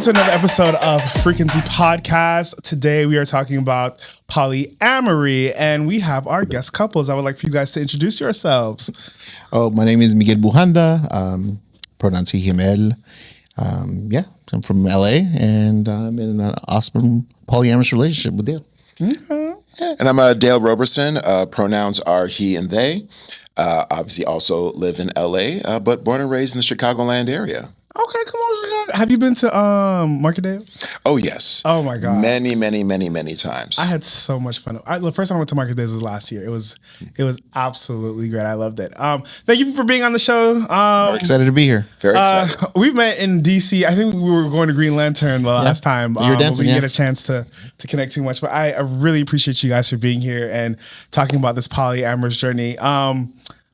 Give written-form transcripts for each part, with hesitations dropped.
to another episode of Frequency Podcast. Today we are talking about polyamory, and we have our guest couples. I would like for you guys to introduce yourselves. Oh, my name is Miguel Bujanda, pronouns he, him, él. I'm from LA, and I'm in an awesome polyamorous relationship with Dale. Mm-hmm. And I'm Dale Roberson. Pronouns are he and they. Obviously also live in LA, but born and raised in the Chicagoland area. Okay, come on. Have you been to Marketdale? Oh, yes. Oh, my God. Many times. I had so much fun. The first time I went to Marketdale was last year. It was absolutely great. I loved it. Thank you for being on the show. We're excited to be here. Very excited. We met in DC. I think we were going to Green Lantern the last time. You were dancing, we didn't get a chance to connect too much. But I really appreciate you guys for being here and talking about this polyamorous journey.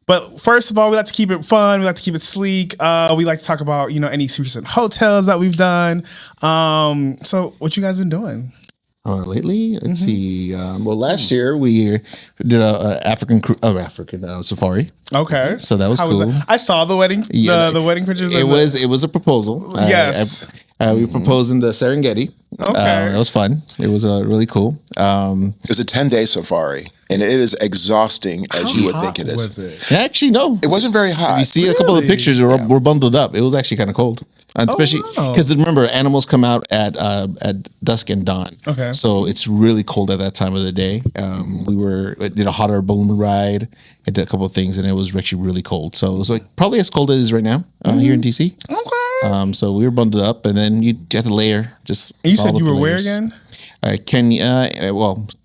But first of all, we like to keep it fun. We like to keep it sleek. We like to talk about, any recent hotels that we've done. So what you guys been doing? Lately, let's see. Last year we did a African safari. Okay, so that was How cool. Was that? I saw the wedding, the wedding pictures. It was a proposal. Yes, we proposed in the Serengeti. Okay, that was fun. It was really cool. It was a 10-day safari, and it is exhausting as you would think it is. Was it? Actually, no, it wasn't very hot. You see a couple of pictures. We're bundled up. It was actually kind of cold. And especially because remember, animals come out at dusk and dawn. Okay, so it's really cold at that time of the day. We did a hot air balloon ride, and did a couple of things, and it was actually really cold. So it was like probably as cold as it is right now here in DC. Okay. So we were bundled up, and then you have to layer. And you said you were where again? Kenya.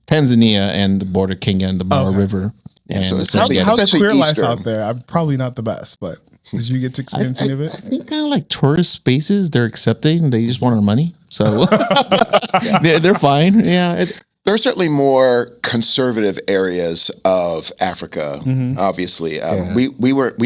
Tanzania and the border Kenya and the Mara River. Yeah, and so it's how's queer life Eastern. out there? I'm probably not the best, but did you get to experience any of it? I think kind of like tourist spaces, they're accepting. They just want our money, so they're fine. Yeah, there are certainly more conservative areas of Africa. Mm-hmm. Obviously, we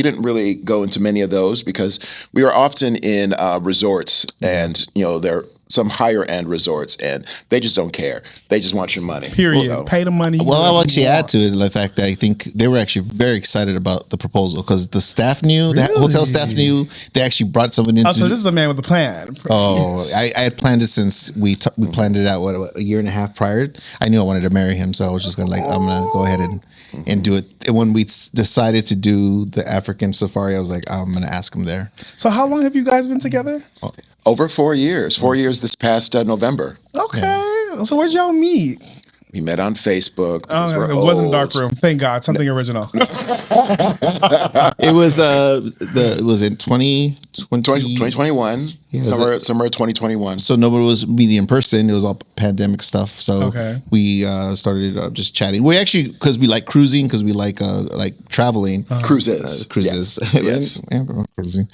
didn't really go into many of those because we were often in resorts, and they're some higher end resorts, and they just don't care. They just want your money. Period. So, pay the money. Well, I'll actually add to it the fact that I think they were actually very excited about the proposal because the staff knew, the hotel staff knew, they actually brought someone in. So this is a man with a plan. I had planned it since we planned it out, a year and a half prior. I knew I wanted to marry him, so I was just I'm going to go ahead and do it. And when we decided to do the African safari, I was like, I'm going to ask him there. So how long have you guys been together? Over 4 years. 4 years this past November. Okay. Yeah. So where'd y'all meet? We met on Facebook. It wasn't a dark room. Thank God. Something original. It was in 2021. Yeah, summer of 2021. So nobody was meeting in person. It was all pandemic stuff. So we started just chatting. We actually, because we like cruising, because we like traveling. Cruises. Yes. Cruising.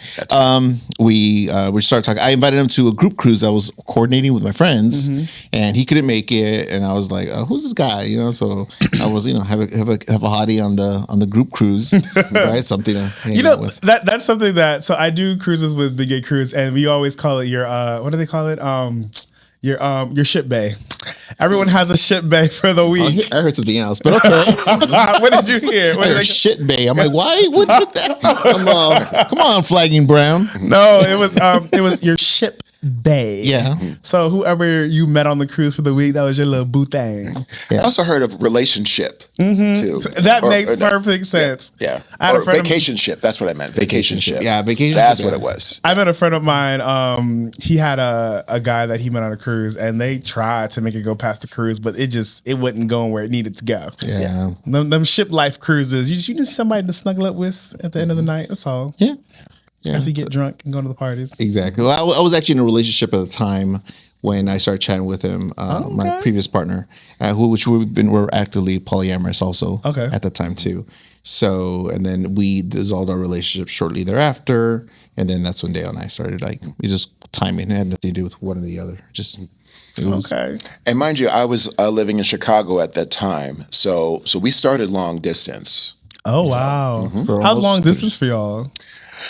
We started talking. I invited him to a group cruise I was coordinating with my friends, and he couldn't make it. And I was like, who's this guy? So I was, have a hottie on the group cruise, right? Something to hang out with. That's something that, so I do cruises with Big Gay Cruise, and we always call it your what do they call it? Your ship bay. Everyone has a ship bay for the week. I heard something else, but okay. What did you hear? Shit bay. I'm like, why? What did that? Come on, Flagging Brown. No, it was your ship bay. Yeah. So whoever you met on the cruise for the week, that was your little boo thing. Yeah. I also heard of relationship too. That makes perfect sense. Yeah. Or vacationship. That's what I meant. Vacationship. Yeah, vacation. That's what it was. I met a friend of mine. He had a guy that he met on a cruise, and they tried to make it go past the cruise, but it wasn't going where it needed to go. Yeah. Them ship life cruises. You need somebody to snuggle up with at the end of the night. That's all. Yeah. After you get drunk and go to the parties. Exactly. Well, I was actually in a relationship at the time when I started chatting with him, my previous partner, which we're actively polyamorous also at the time too. So, and then we dissolved our relationship shortly thereafter. And then that's when Dale and I started just timing. It had nothing to do with one or the other. Okay. And mind you, I was living in Chicago at that time. So we started long distance. Oh, wow. How's long distance for y'all?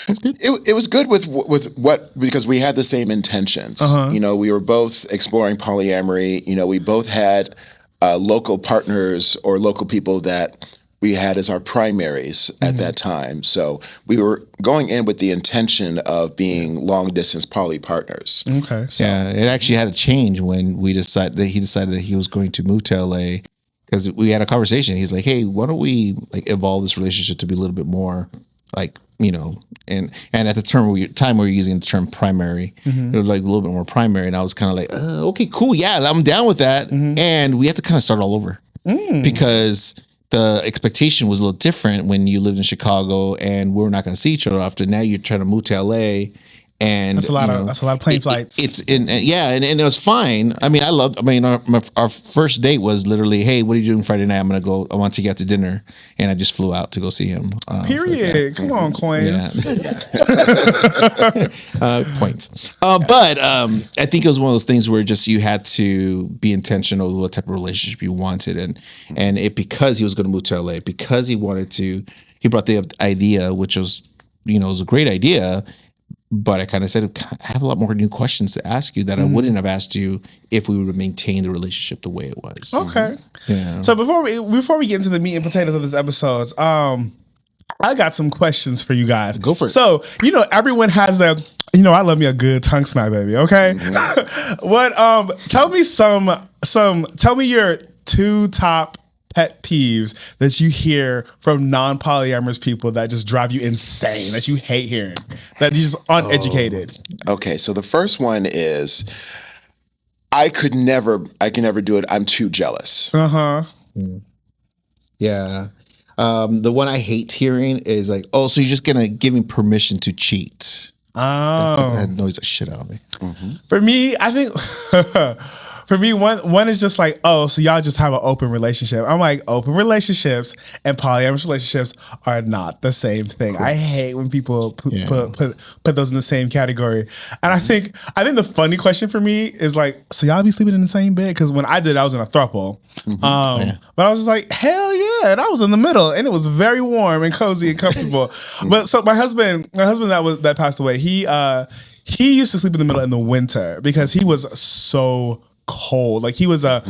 It was good with what, because we had the same intentions. We were both exploring polyamory. We both had local partners or local people that we had as our primaries at that time. So we were going in with the intention of being long distance poly partners. Okay. So. Yeah, it actually had to change when he decided that he was going to move to LA, because we had a conversation. He's like, "Hey, why don't we like evolve this relationship to be a little bit more like, you know," and at the time we were using the term primary, it was like a little bit more primary, and I was kind of like, okay, cool, yeah, I'm down with that, and we had to kind of start all over because the expectation was a little different when you lived in Chicago and we're not going to see each other after. Now you're trying to move to LA. And that's a lot of plane flights. And it was fine. I mean, our first date was literally, "Hey, what are you doing Friday night? I want to take you out to dinner," and I just flew out to go see him. Period. Come on, coins. Points. But I think it was one of those things where just you had to be intentional with what type of relationship you wanted, and it, because he was going to move to LA, because he brought the idea, which was, you know, it was a great idea. But I kind of said, I have a lot more new questions to ask you that I wouldn't have asked you if we would have maintained the relationship the way it was. Okay. Yeah. So before we get into the meat and potatoes of this episode, I got some questions for you guys. Go for it. So, you know, everyone has their, you know, I love me a good tongue smack, baby. Okay. Tell me your 2 top pet peeves that you hear from non-polyamorous people that just drive you insane, that you hate hearing, that you're just uneducated. Okay, so the first one is I can never do it. I'm too jealous. Yeah. The one I hate hearing is like, "Oh, so you're just gonna give me permission to cheat?" That annoys the shit out of me. For me, I think for me, one is just like, "Oh, so y'all just have an open relationship." I'm like, open relationships and polyamorous relationships are not the same thing. I hate when people put those in the same category. And I think the funny question for me is like, so y'all be sleeping in the same bed? Because when I did, I was in a throuple. But I was just like, hell yeah, and I was in the middle, and it was very warm and cozy and comfortable. But so my husband that passed away, he used to sleep in the middle in the winter because he was so cold. Like he was a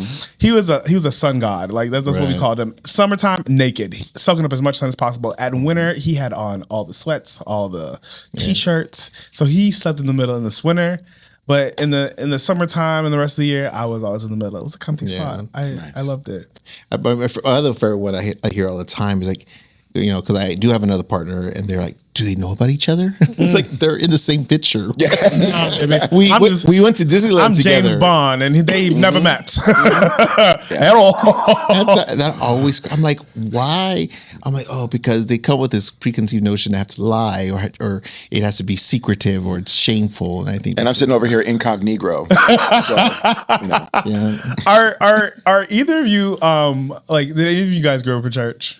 sun god. Like that's what we called him. Summertime, naked, soaking up as much sun as possible. At winter, he had on all the sweats, all the t-shirts. So he slept in the middle in this winter. But in the summertime and the rest of the year, I was always in the middle. It was a comfy spot. I loved it. But my other favorite one I hear all the time is like, you know, because I do have another partner, and they're like, "Do they know about each other?" It's like they're in the same picture. Yeah. we went to Disneyland I'm together. James Bond, and they never met at all. That always, I'm like, why? I'm like, oh, because they come with this preconceived notion they have to lie, or it has to be secretive, or it's shameful. And I think, and I'm sitting over here incognito. Are either of you like? Did any of you guys grow up in church?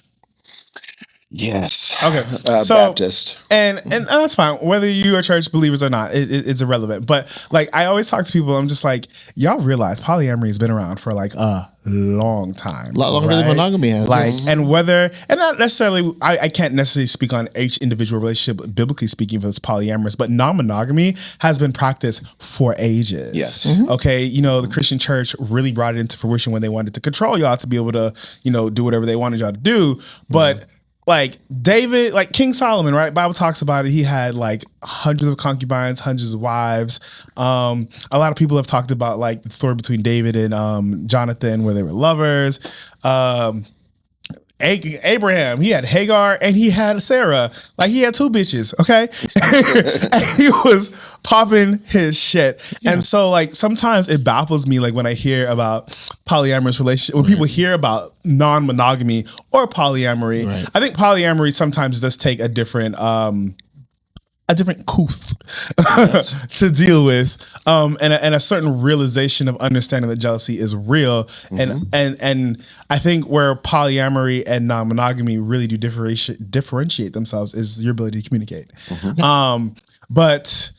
Yes. Okay. So, Baptist. And that's fine. Whether you are church believers or not, it's irrelevant. But like, I always talk to people, I'm just like, y'all realize polyamory has been around for like a long time. A lot longer than monogamy has. Like, and not necessarily, I can't necessarily speak on each individual relationship, biblically speaking, if it's polyamorous, but non-monogamy has been practiced for ages. Yes. Okay. You know, the Christian church really brought it into fruition when they wanted to control y'all to be able to, you know, do whatever they wanted y'all to do. But like David, like King Solomon, right? Bible talks about it. He had like hundreds of concubines, hundreds of wives. A lot of people have talked about like the story between David and Jonathan, where they were lovers. Abraham, he had Hagar and he had Sarah. Like he had 2 bitches, okay? And he was popping his shit. Yeah. And so like sometimes it baffles me, like when I hear about polyamorous relationship, when people hear about non-monogamy or polyamory. I think polyamory sometimes does take a different couth to deal with, and a certain realization of understanding that jealousy is real, and I think where polyamory and non-monogamy really do differentiate themselves is your ability to communicate. But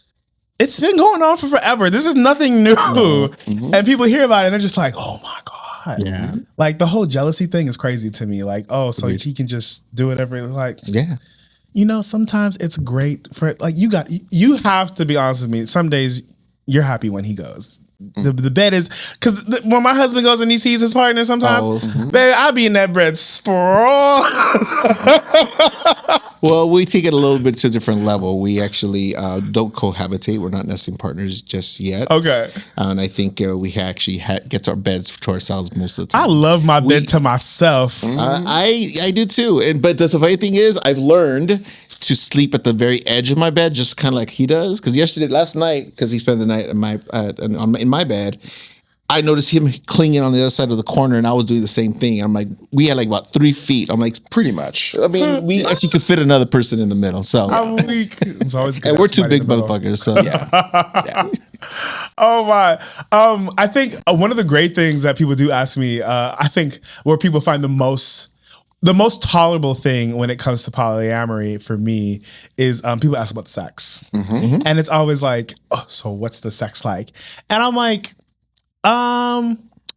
it's been going on for forever. This is nothing new, and people hear about it and they're just like, "Oh my god!" Yeah, like the whole jealousy thing is crazy to me. Like, oh, so he can just do whatever. Like, yeah. You know, sometimes it's great for like you have to be honest with me. Some days you're happy when he goes. the bed is, because when my husband goes and he sees his partner sometimes, baby, I be in that bed sprawl. Well, we take it a little bit to a different level. We actually don't cohabitate. We're not nesting partners just yet. Okay. And I think we actually get our beds to ourselves most of the time. I love my bed to myself. I do too. But the funny thing is, I've learned to sleep at the very edge of my bed, just kind of like he does. Because last night, because he spent the night in my bed, I noticed him clinging on the other side of the corner, and I was doing the same thing. I'm like, we had like about 3 feet. I'm like, Pretty much. I mean, we actually could fit another person in the middle. So I'm weak. It's always good. And we're two big motherfuckers. So yeah. Oh my. I think one of the great things that people do ask me, I think where people find the most tolerable thing when it comes to polyamory for me is people ask about sex. And it's always like, oh, so what's the sex like? And I'm like,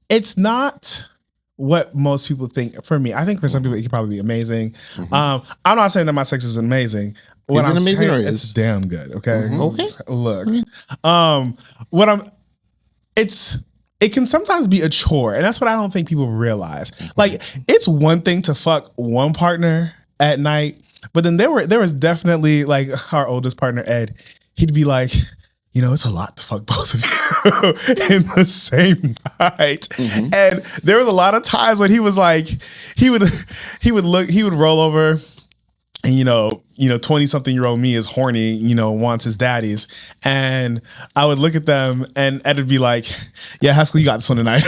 it's not what most people think. For me, I think for some people it could probably be amazing. I'm not saying that my sex is amazing. Is it amazing or it's damn good? Okay. Okay. Look, it can sometimes be a chore, and that's what I don't think people realize. Like, it's one thing to fuck one partner at night, but then there was definitely, like, our oldest partner, Ed, he'd be like, you know, it's a lot to fuck both of you in the same night. And there was a lot of times when he was like, he would roll over, and you know, 20-something-year-old me is horny, wants his daddies. And I would look at them, and Ed would be like, yeah, Haskell, you got this one tonight.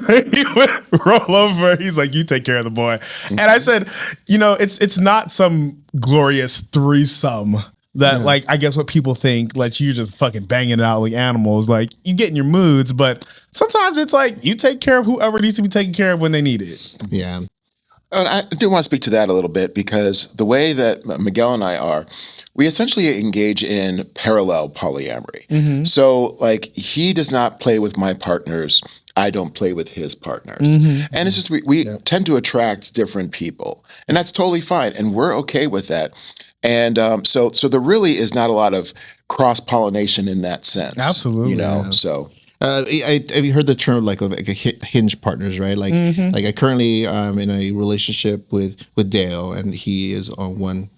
And he would roll over. He's like, you take care of the boy. And I said, it's not some glorious threesome that, like, I guess what people think, like, you're just fucking banging it out like animals. Like, you get in your moods, but sometimes it's like you take care of whoever needs to be taken care of when they need it. Yeah. I do want to speak to that a little bit, because the way that Miguel and I are, we essentially engage in parallel polyamory. So, like, he does not play with my partners. I don't play with his partners. And it's just, we tend to attract different people, and that's totally fine. And we're okay with that. And so there really is not a lot of cross-pollination in that sense. Absolutely. So... have you heard the term like a hinge partners, right? Like, like I currently in a relationship with Dale, and he is on one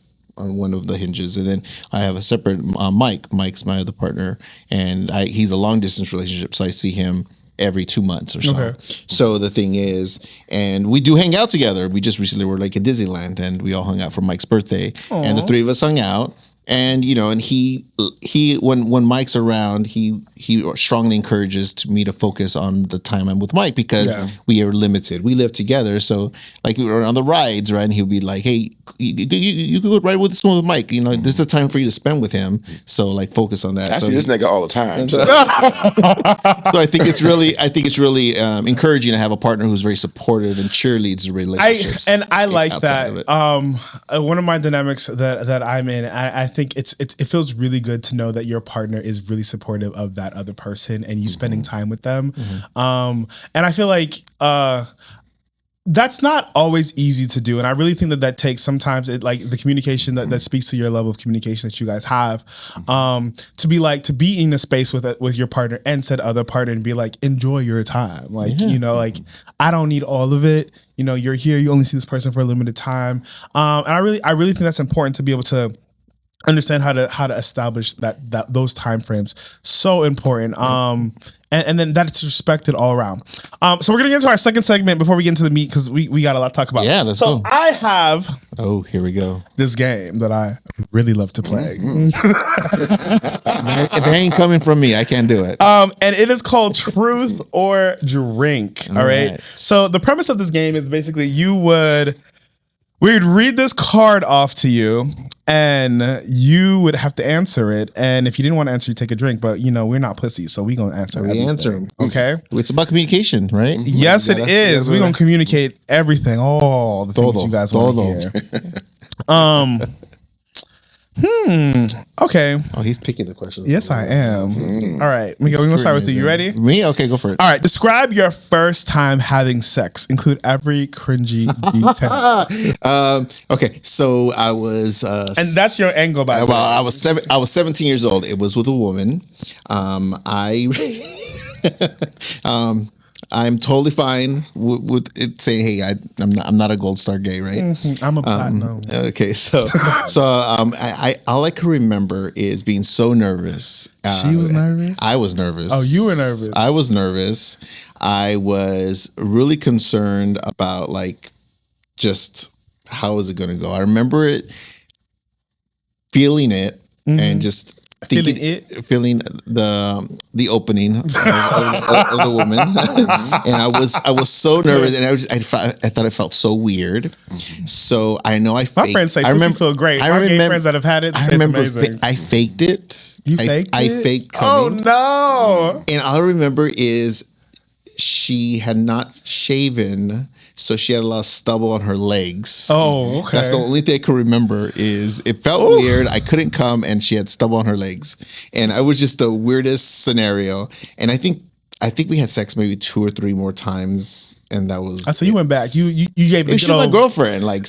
of the hinges, and then I have a separate Mike. Mike's my other partner, and he's a long distance relationship, so I see him every 2 months or so. Okay. So the thing is, and we do hang out together. We just recently were like at Disneyland, and we all hung out for Mike's birthday. Aww. And the three of us hung out. And and he when Mike's around, he strongly encourages me to focus on the time I'm with Mike, because we are limited. We live together, so like we were on the rides, right? And he'll be like, "Hey, you could go ride with Mike. This is the time for you to spend with him. So like focus on that." I see this nigga all the time. So. So I think it's really encouraging to have a partner who's very supportive and cheerleads the relationships. I like that. One of my dynamics that I'm in, I think it feels really good to know that your partner is really supportive of that other person and you spending time with them. And I feel like that's not always easy to do. And I really think that takes sometimes the communication that speaks to your level of communication that you guys have, to be in a space with your partner and said other partner and be like, enjoy your time. Like, I don't need all of it. You're here, you only see this person for a limited time. And I really think that's important to be able to understand how to establish that those time frames. So important. And then that's respected all around. So we're gonna get into our second segment before we get into the meat, because we got a lot to talk about. Yeah, let's go. I have here we go. This game that I really love to play. If it ain't coming from me, I can't do it. And it is called Truth or Drink. All right. So the premise of this game is basically we'd read this card off to you, and you would have to answer it. And if you didn't want to answer, you take a drink. But we're not pussies, so we're gonna answer. We answer them. Okay. It's about communication, right? Yes, it is. We're gonna communicate everything, all the things you guys want to hear. Okay. Oh, he's picking the questions. Yes, I am. All right, Miguel, we're gonna start with you. You ready? Me? Okay, go for it. All right. Describe your first time having sex. Include every cringy detail. Okay, so I was, and that's your angle, by the way. I was 17 years old. It was with a woman. I'm totally fine with it saying, "Hey, I'm not a gold star gay, right?" I'm a platinum. Okay, so I all I can remember is being so nervous. She was nervous. I was nervous. Oh, you were nervous. I was nervous. I was really concerned about like just how is it going to go. I remember feeling it and just feeling the opening of the woman, and I was so nervous, and I thought it felt so weird. So I know I faked. My friends say pussy feel great. My gay friends that have had it, I remember amazing. I faked it. You faked it? I faked coming. Oh no! And all I remember is she had not shaven. So she had a lot of stubble on her legs. Oh, okay. That's the only thing I can remember is it felt weird. I couldn't come and she had stubble on her legs. And it was just the weirdest scenario. And I think we had sex maybe 2 or 3 more times. And that was so you went back. You gave it. She was my girlfriend. I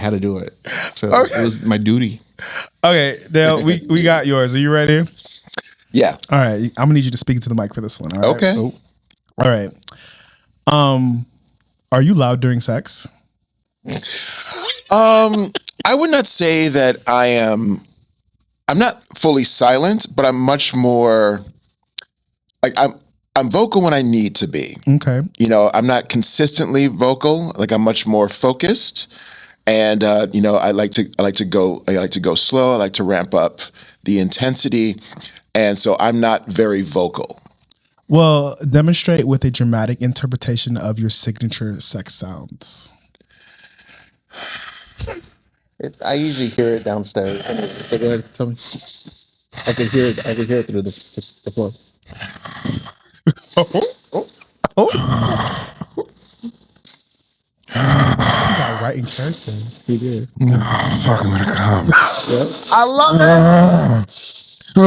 had to do it. So it was my duty. Okay, Dale, we got yours. Are you ready? Yeah. All right. I'm gonna need you to speak into the mic for this one. All right? Okay. Oh. All right. Are you loud during sex? I would not say that I am. I'm not fully silent, but I'm much more like I'm vocal when I need to be. Okay. You know, I'm not consistently vocal. Like I'm much more focused, and you know, I like to go slow. I like to ramp up the intensity, and so I'm not very vocal. Well, demonstrate with a dramatic interpretation of your signature sex sounds. I usually hear it downstairs. So go ahead, tell me. I can hear it. I can hear it through the floor. You got right in character. He did. Fucking gonna come. Yep. I love it. Give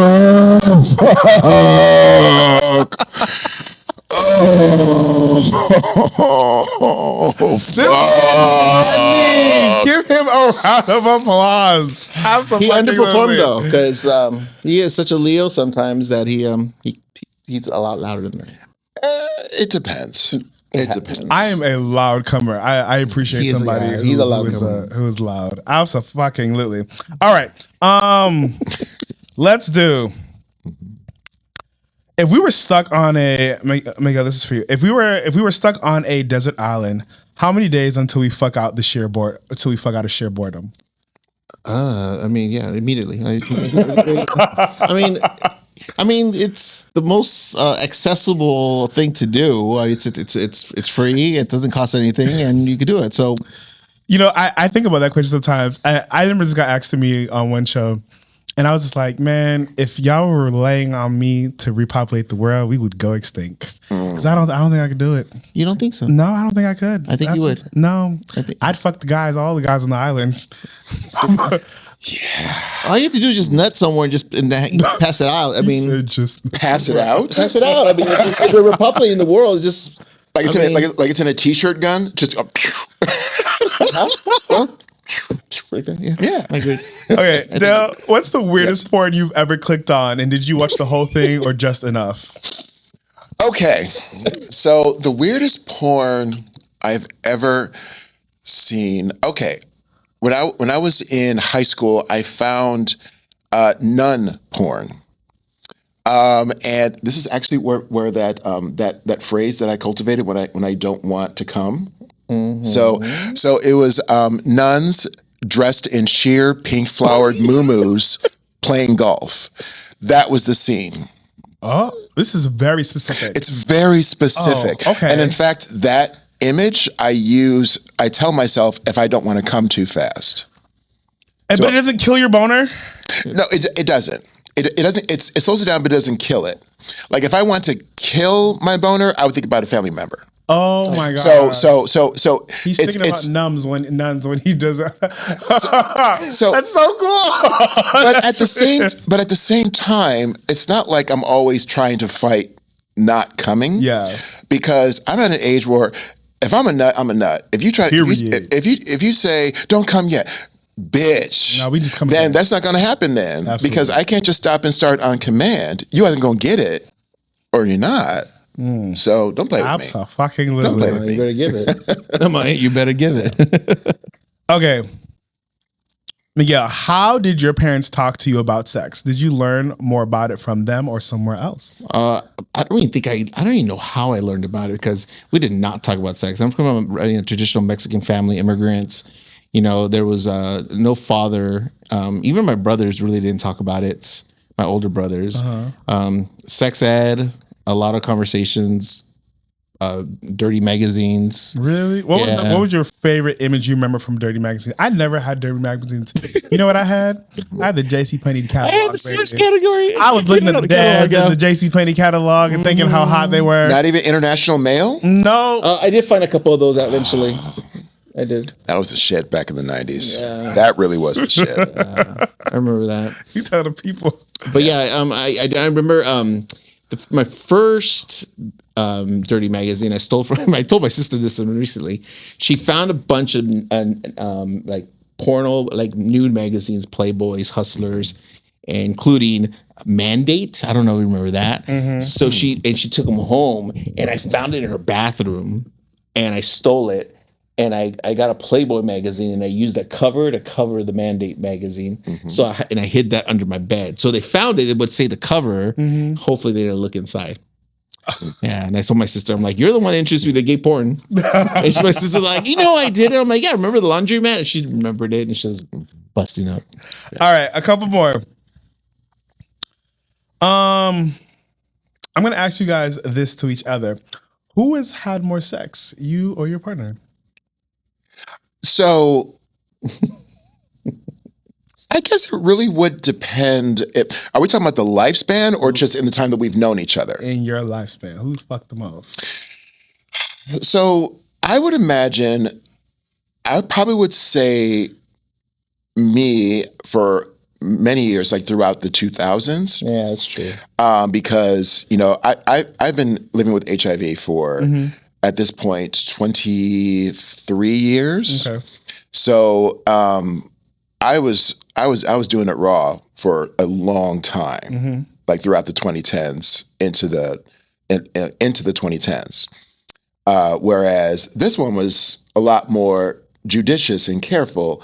him a round of applause. Have some. He underperformed though, because he is such a Leo sometimes that he's a lot louder than that. It depends. It depends. I am a loud comer. I appreciate somebody who is loud. Absolutely. All right. Let's do. If we were stuck on Miguel, this is for you. If we were stuck on a desert island, how many days until we fuck out of sheer boredom? I mean, yeah, immediately. I mean, it's the most accessible thing to do. It's free. It doesn't cost anything, and you can do it. So, you know, I think about that question sometimes. I remember this got asked to me on one show. And I was just like, man, if y'all were relying on me to repopulate the world, we would go extinct. Because I don't think I could do it. You don't think so? No, I don't think I could. I think you would. No, I'd fuck all the guys on the island. Yeah. All you have to do is just nut somewhere and pass it out. I mean, just pass it out. Pass it out. I mean, if we're repopulating the world, just like it's in a t-shirt gun. Just right there. Yeah, I agree. Okay, Dale, what's the weirdest porn you've ever clicked on, and did you watch the whole thing or just enough? Okay, so the weirdest porn I've ever seen. Okay, when I was in high school, I found nun porn. And this is actually where that phrase that I cultivated when I don't want to come. Mm-hmm. So it was nuns dressed in sheer pink flowered muumuus playing golf. That was the scene. Oh, this is very specific. It's very specific. Oh, okay. And in fact, that image I tell myself if I don't want to come too fast. But it doesn't kill your boner? No, it doesn't. It doesn't. It slows it down, but it doesn't kill it. Like if I want to kill my boner, I would think about a family member. Oh my god! So he's thinking about nuns when he does it. So that's so cool. but at the same time, it's not like I'm always trying to fight not coming. Yeah, because I'm at an age where if I'm a nut, I'm a nut. If you try, if you say don't come yet, bitch, no, we just come. Then that's not going to happen then. Absolutely. Because I can't just stop and start on command. You either going to get it or you're not. So don't play with me. Fucking don't play with me. You better give it. You better give it. Okay. Miguel, how did your parents talk to you about sex? Did you learn more about it from them or somewhere else? I don't even know how I learned about it because we did not talk about sex. I'm from a traditional Mexican family, immigrants. There was no father. Even my brothers really didn't talk about it. My older brothers. Sex ed, a lot of conversations, dirty magazines. Really? What was your favorite image you remember from dirty magazines? I never had dirty magazines. You know what I had? I had the JCPenney catalog. I had the search category. I was looking at the dads in the JCPenney catalog and thinking how hot they were. Not even International Mail? No. I did find a couple of those eventually. I did. That was the shit back in the 90s. Yeah. That really was the shit. I remember that. You tell the people. But yeah, I remember my first dirty magazine I stole from. I told my sister this recently. She found a bunch of like porno, like nude magazines, Playboys, Hustlers, including Mandate. I don't know if you remember that. So she took them home, and I found it in her bathroom, and I stole it. And I got a Playboy magazine, and I used that cover to cover the Mandate magazine. So I hid that under my bed. So they found it. It would say the cover. Hopefully they didn't look inside. Yeah, and I told my sister, I'm like, you're the one that introduced me to gay porn. And my sister's like, I did it. I'm like, yeah, remember the laundromat? And she remembered it, and she was busting up. All right, a couple more. I'm going to ask you guys this to each other. Who has had more sex, you or your partner? So I guess it really would depend. Are we talking about the lifespan or just in the time that we've known each other? In your lifespan, who's fucked the most? So I would imagine, I probably would say me for many years, like throughout the 2000s. Yeah, that's true. Because, I've been living with HIV for, at this point, 23 years. Okay. So I was doing it raw for a long time, like throughout the 2010s into the 2010s. Whereas this one was a lot more judicious and careful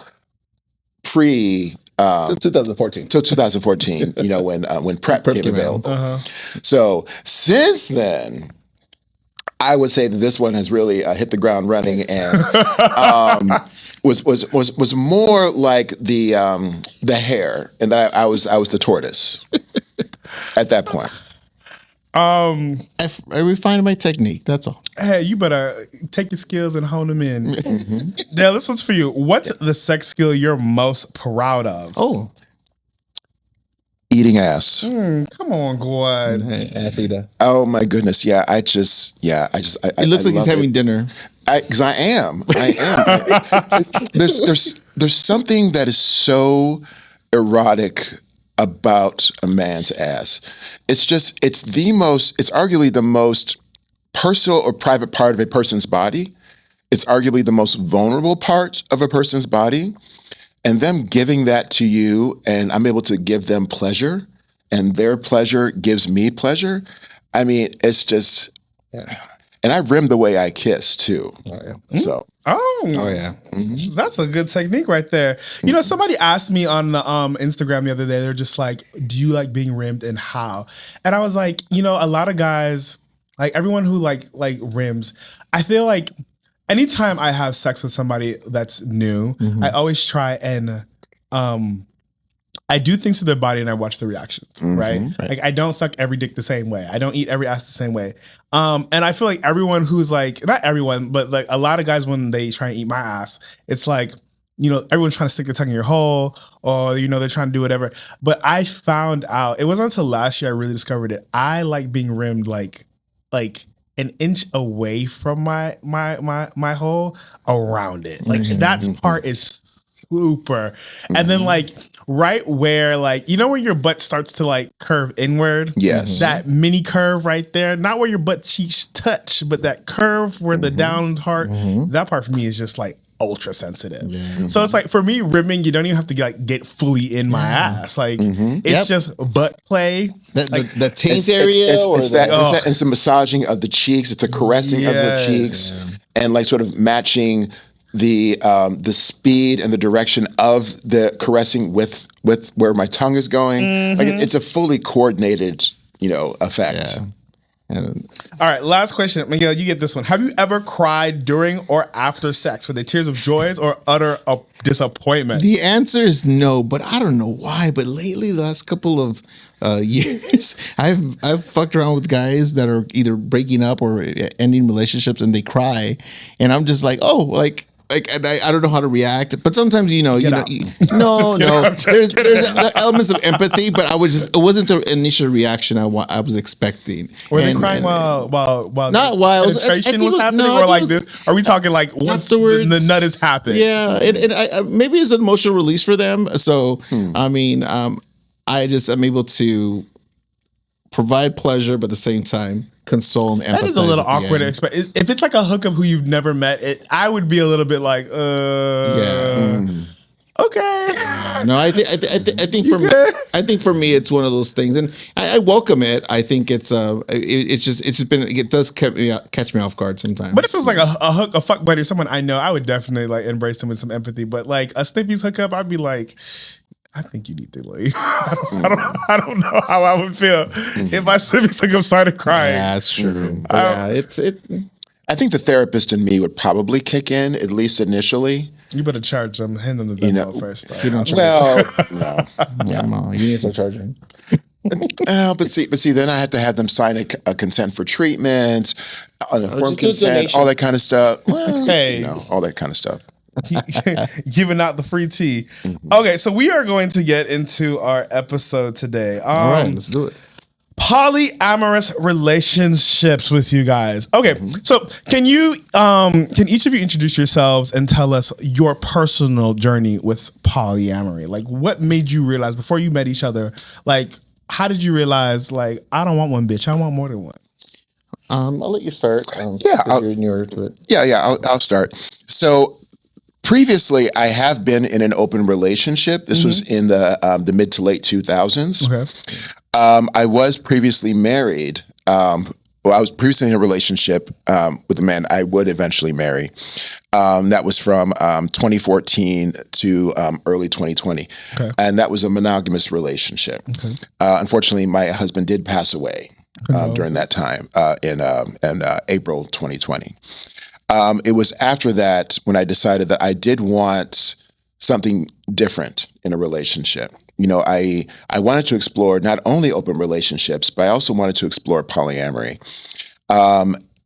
pre 2014. So 2014, when PrEP came available. So since then, I would say that this one has really hit the ground running and was more like the hare, and that I was the tortoise at that point. I refined my technique. That's all. Hey, you better take your skills and hone them in. Now, this one's for you. What's the sex skill you're most proud of? Oh, eating ass. Come on, God. Ass eater. Oh my goodness. Yeah, I just. It looks like he's having dinner. Because I am. There's something that is so erotic about a man's ass. It's arguably the most personal or private part of a person's body. It's arguably the most vulnerable part of a person's body. And them giving that to you, and I'm able to give them pleasure, and their pleasure gives me pleasure. I mean, it's just, and I rim the way I kiss too. Oh, yeah. So. Oh yeah. That's a good technique right there. Somebody asked me on the Instagram the other day, they're just like, do you like being rimmed and how? And I was like, a lot of guys, like everyone who like rims, I feel like anytime I have sex with somebody that's new, I always try and I do things to their body and I watch the reactions, right? Like I don't suck every dick the same way. I don't eat every ass the same way. And I feel like everyone who's like, not everyone, but like a lot of guys when they try and eat my ass, it's like, everyone's trying to stick their tongue in your hole or, they're trying to do whatever. But I found out, it wasn't until last year I really discovered it. I like being rimmed like an inch away from my hole around it. Like that part is super. And then like right where like, you know where your butt starts to like curve inward? Yes. That mini curve right there. Not where your butt cheeks touch, but that curve where the down part, that part for me is just like ultra sensitive. So it's like for me, rimming, you don't even have to like get fully in my ass. Like it's just butt play. The taint area. It's the massaging of the cheeks. It's a caressing of the cheeks, and like sort of matching the speed and the direction of the caressing with where my tongue is going. Like it's a fully coordinated, effect. All right, last question. Miguel, you get this one. Have you ever cried during or after sex? Were they tears of joy or utter disappointment? The answer is no, but I don't know why. But lately, the last couple of years, I've fucked around with guys that are either breaking up or ending relationships, and they cry, and I'm just like, oh, like. And I don't know how to react, but sometimes no. There's elements of empathy, but it wasn't the initial reaction I was expecting. Were they crying while not while penetration was happening, or like this? Are we talking like once the nut has happened? Yeah, and maybe it's an emotional release for them. So I mean, I'm able to provide pleasure, but at the same time console and empathize. That is a little awkward to expect. If it's like a hookup who you've never met, I would be a little bit like, okay. No, I think for me, it's one of those things, and I welcome it. I think it does catch me off guard sometimes. But if it was like a fuck buddy or someone I know, I would definitely like embrace them with some empathy. But like a Snippy's hookup, I'd be like, I think you need to leave. I don't know how I would feel if my Snippy's hookup started crying. Yeah, that's true. I think the therapist in me would probably kick in, at least initially. You better charge them, hand them the Venmo first. No. You need to start charging. But see, then I had to have them sign a consent for treatment, an informed consent, all that kind of stuff. Well, all that kind of stuff. Giving out the free tea. Okay, so we are going to get into our episode today. All right, let's do it. Polyamorous relationships with you guys. Okay, so can each of you introduce yourselves and tell us your personal journey with polyamory? Like, what made you realize before you met each other? Like, how did you realize? Like, I don't want one bitch. I want more than one. I'll let you start. You're newer to it. I'll start. So. Previously, I have been in an open relationship. This was in the mid to late 2000s. Okay. I was previously married. I was previously in a relationship with a man I would eventually marry. That was from 2014 to early 2020. Okay. And that was a monogamous relationship. Okay. Unfortunately, my husband did pass away during that time in April 2020. It was after that when I decided that I did want something different in a relationship. I wanted to explore not only open relationships, but I also wanted to explore polyamory.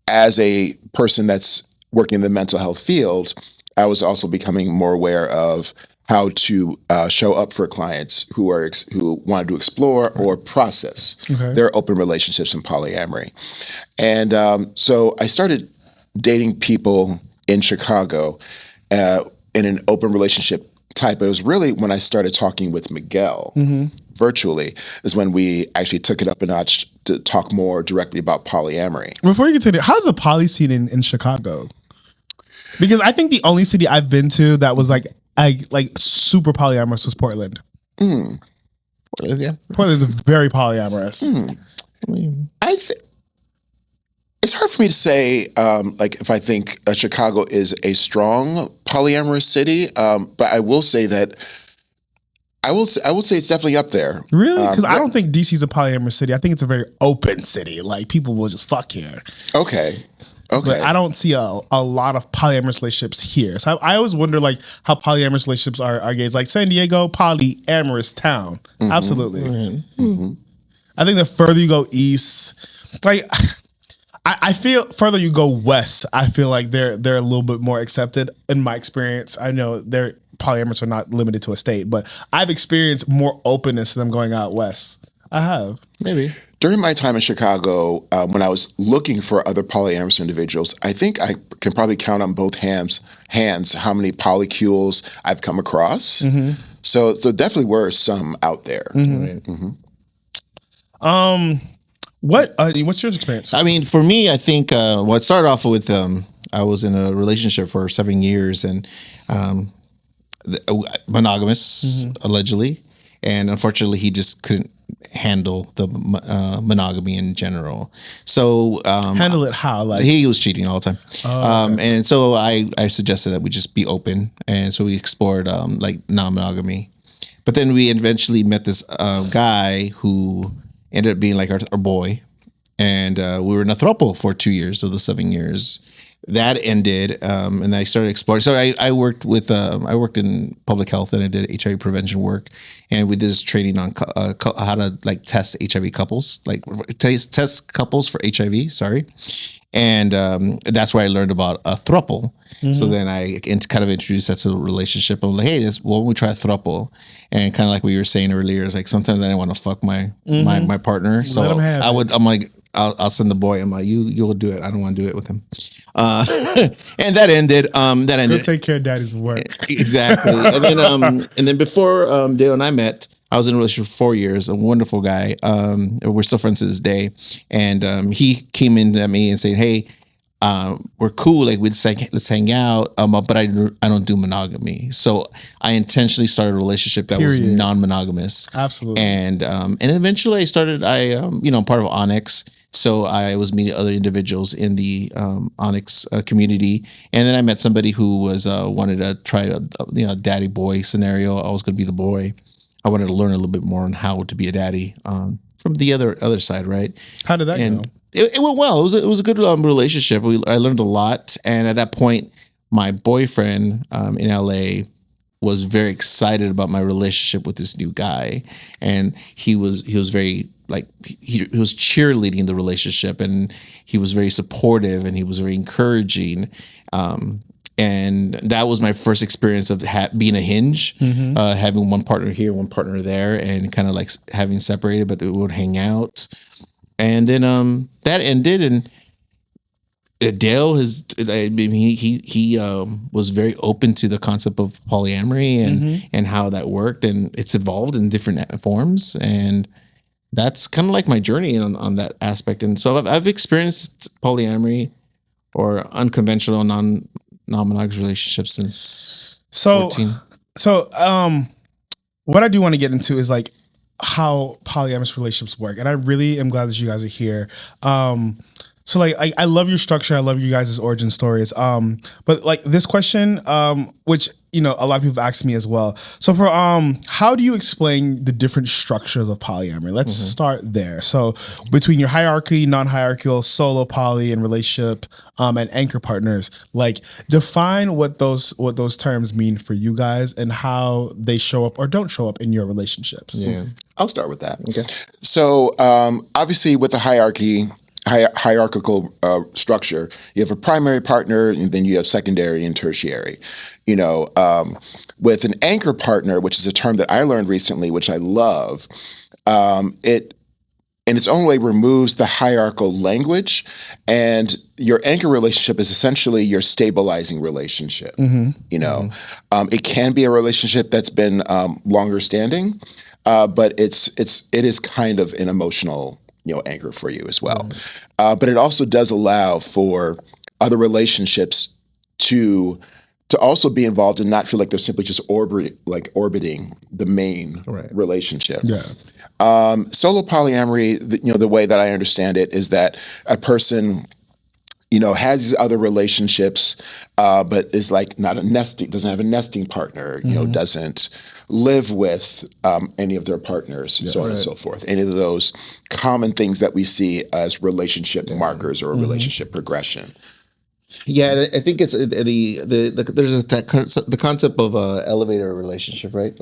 As a person that's working in the mental health field, I was also becoming more aware of how to show up for clients who wanted to explore or process their open relationships in polyamory. And so I started dating people in Chicago in an open relationship type. It was really when I started talking with Miguel virtually is when we actually took it up a notch to talk more directly about polyamory. Before you continue, how's the poly scene in Chicago? Because I think the only city I've been to that was like super polyamorous was Portland. Portland, yeah. Portland's very polyamorous. It's hard for me to say, if I think Chicago is a strong polyamorous city, but I will say that I will say it's definitely up there. Really? Because I don't think DC's a polyamorous city. I think it's a very open city. Like people will just fuck here. Okay. But I don't see a lot of polyamorous relationships here. So I always wonder like how polyamorous relationships are gays. Like San Diego, polyamorous town. Absolutely. I think the further you go east, like. I feel further you go west, I feel like they're a little bit more accepted in my experience. I know their polyamorous are not limited to a state, but I've experienced more openness to them going out west. I have. Maybe. During my time in Chicago, when I was looking for other polyamorous individuals, I think I can probably count on both hands how many polycules I've come across. So definitely were some out there. What's your experience? I mean, for me, I think it started off with I was in a relationship for 7 years and monogamous, allegedly. And unfortunately, he just couldn't handle the monogamy in general. So handle it how? Like he was cheating all the time. Okay. And so I suggested that we just be open. And so we explored like non-monogamy. But then we eventually met this guy who ended up being like our boy. And we were in a throuple for 2 years of the 7 years. That ended, and I started exploring. So I worked in public health, and I did HIV prevention work, and we did this training on how to like test HIV couples, like test couples for HIV. Sorry, and that's where I learned about a throuple. So then I kind of introduced that to the relationship. I'm like, hey, why don't we try a throuple? And kind of like what you were saying earlier, it's like sometimes I didn't want to fuck my partner, so I'm like. I'll send the boy. I'm like, you'll do it. I don't want to do it with him. And that ended. Go take care of daddy's work. Exactly. And then before Dale and I met, I was in a relationship for 4 years. A wonderful guy. We're still friends to this day. And he came into me and said, hey, we're cool. Like let's hang out. But I don't do monogamy. So I intentionally started a relationship that was non-monogamous. Absolutely. And eventually I started. I'm part of Onyx. So I was meeting other individuals in the Onyx community, and then I met somebody who was wanted to try a daddy boy scenario. I was going to be the boy. I wanted to learn a little bit more on how to be a daddy from the other side, right? How did that go? It went well. It was a good relationship. I learned a lot, and at that point, my boyfriend in LA was very excited about my relationship with this new guy, and he was very like he was cheerleading the relationship, and he was very supportive, and he was very encouraging. And that was my first experience of being a hinge, having one partner here, one partner there, and kind of like having separated, but we would hang out. And then that ended, and Dale he was very open to the concept of polyamory and how that worked, and it's evolved in different forms, and that's kind of like my journey on that aspect. And so I've experienced polyamory or unconventional non-monogamous relationships since 14. So what I do want to get into is like how polyamorous relationships work, and I really am glad that you guys are here. So like I love your structure. I love you guys' origin stories. But like this question, which a lot of people have asked me as well. So for how do you explain the different structures of polyamory? Let's start there. So between your hierarchy, non-hierarchical, solo poly, and relationship, and anchor partners, like define what those terms mean for you guys and how they show up or don't show up in your relationships. Yeah, I'll start with that. Okay. So obviously with the hierarchical structure, you have a primary partner, and then you have secondary and tertiary. With an anchor partner, which is a term that I learned recently, which I love, it in its own way removes the hierarchical language, and your anchor relationship is essentially your stabilizing relationship. It can be a relationship that's been longer standing, but it is kind of an emotional anchor for you as well. But it also does allow for other relationships to also be involved and not feel like they're simply just orbiting the main relationship. Yeah. Solo polyamory, the way that I understand it is that a person has these other relationships, but is like doesn't have a nesting partner, doesn't live with any of their partners, so on and so forth. Any of those common things that we see as relationship markers or relationship progression. Yeah, I think it's there's the concept of elevator relationship, right?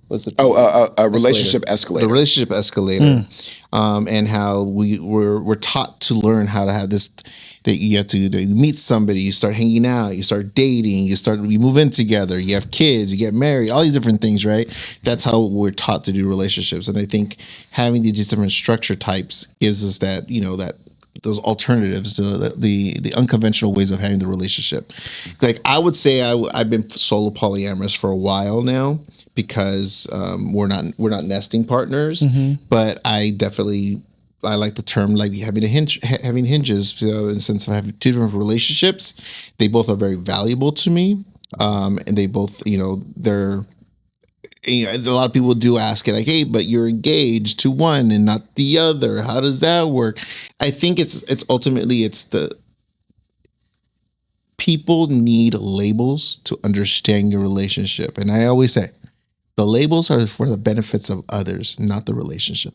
What's it? A relationship escalator. The relationship escalator, and how we're taught to learn how to have this. That you have to meet somebody, you start hanging out, you start dating, you move in together, you have kids, you get married, all these different things, right? That's how we're taught to do relationships, and I think having these different structure types gives us that those alternatives, the unconventional ways of having the relationship. Like I would say, I've been solo polyamorous for a while now because we're not nesting partners, but I like the term like having hinges. So in the sense of having two different relationships, they both are very valuable to me, and they both they're. A lot of people do ask it like, hey, but you're engaged to one and not the other. How does that work? I think it's ultimately the people need labels to understand your relationship. And I always say the labels are for the benefits of others, not the relationship.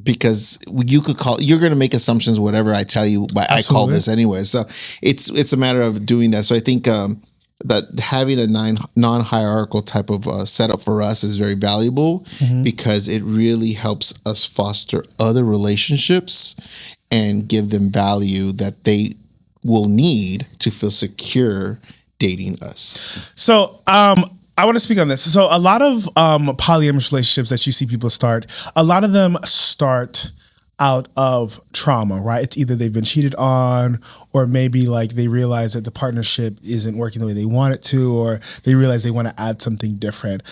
Because you're going to make assumptions, whatever I tell you, but I call this anyway. So it's a matter of doing that. So I think, that having a non-hierarchical type of setup for us is very valuable because it really helps us foster other relationships and give them value that they will need to feel secure dating us. So, I want to speak on this. So a lot of polyamorous relationships that you see people start, a lot of them start out of trauma, right? It's either they've been cheated on, or maybe like they realize that the partnership isn't working the way they want it to, or they realize they want to add something different.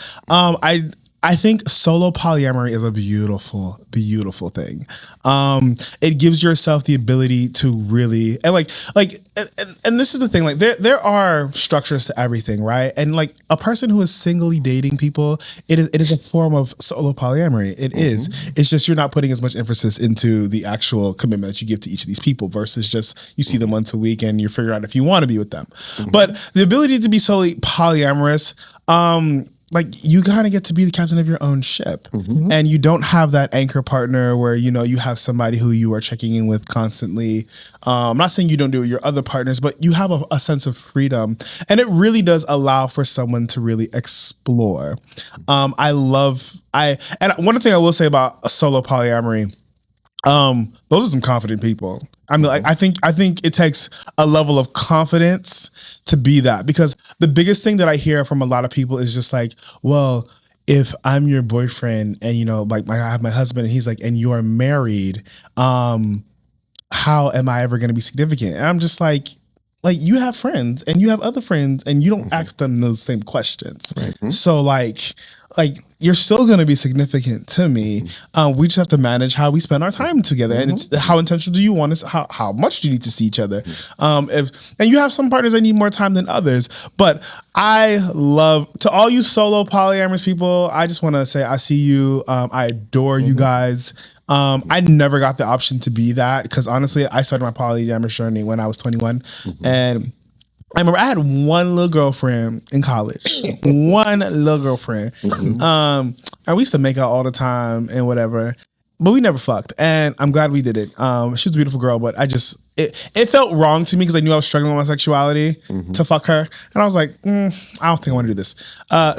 I think solo polyamory is a beautiful, beautiful thing. It gives yourself the ability to really, and and this is the thing, like there are structures to everything, right? And like a person who is singly dating people, it is a form of solo polyamory. It is. It's just you're not putting as much emphasis into the actual commitment that you give to each of these people versus just you see them once a week and you're figuring out if you want to be with them. But the ability to be solely polyamorous, like you gotta get to be the captain of your own ship, and you don't have that anchor partner where you have somebody who you are checking in with constantly. I'm not saying you don't do it with your other partners, but you have a sense of freedom, and it really does allow for someone to really explore. And one thing I will say about a solo polyamory, those are some confident people. I mean, like I think it takes a level of confidence to be that, because the biggest thing that I hear from a lot of people is just like, well, if I'm your boyfriend and like I have my husband and he's like, and you're married, how am I ever going to be significant? And I'm just like you have friends and you have other friends and you don't ask them those same questions. So like you're still going to be significant to me. We just have to manage how we spend our time together, and it's how intentional do you want us? How much do you need to see each other? And you have some partners that need more time than others. But to all you solo polyamorous people, I just want to say I see you. I adore you guys. I never got the option to be that because honestly, I started my polyamorous journey when I was 21, and I remember I had one little girlfriend in college. One little girlfriend. And we used to make out all the time and whatever, but we never fucked. And I'm glad we did it. She was a beautiful girl, but it felt wrong to me because I knew I was struggling with my sexuality to fuck her. And I was like, I don't think I want to do this.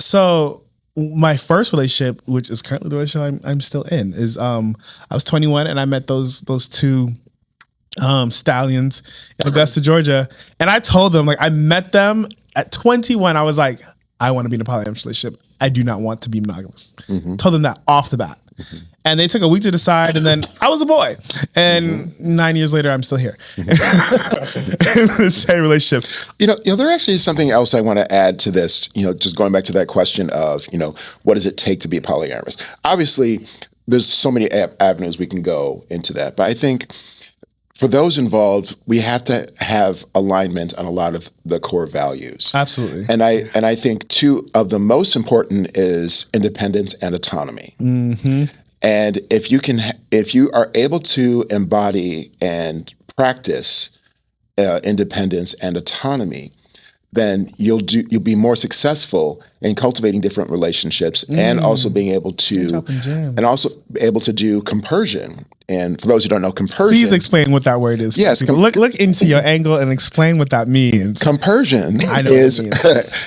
So my first relationship, which is currently the relationship I'm still in, is I was 21 and I met those two stallions in Augusta, Georgia. And I told them, like, I met them at 21. I was like, I want to be in a polyamorous relationship. I do not want to be monogamous. Told them that off the bat. And they took a week to decide, and then I was a boy. And 9 years later, I'm still here. Same relationship. There actually is something else I want to add to this, just going back to that question of, what does it take to be polyamorous? Obviously, there's so many avenues we can go into that. But I think for those involved, we have to have alignment on a lot of the core values. Absolutely. And I think two of the most important is independence and autonomy. And if you are able to embody and practice independence and autonomy, then you'll be more successful in cultivating different relationships and also being able to do compersion. And for those who don't know compersion, please explain what that word is. Yes, look into your angle and explain what that means. Compersion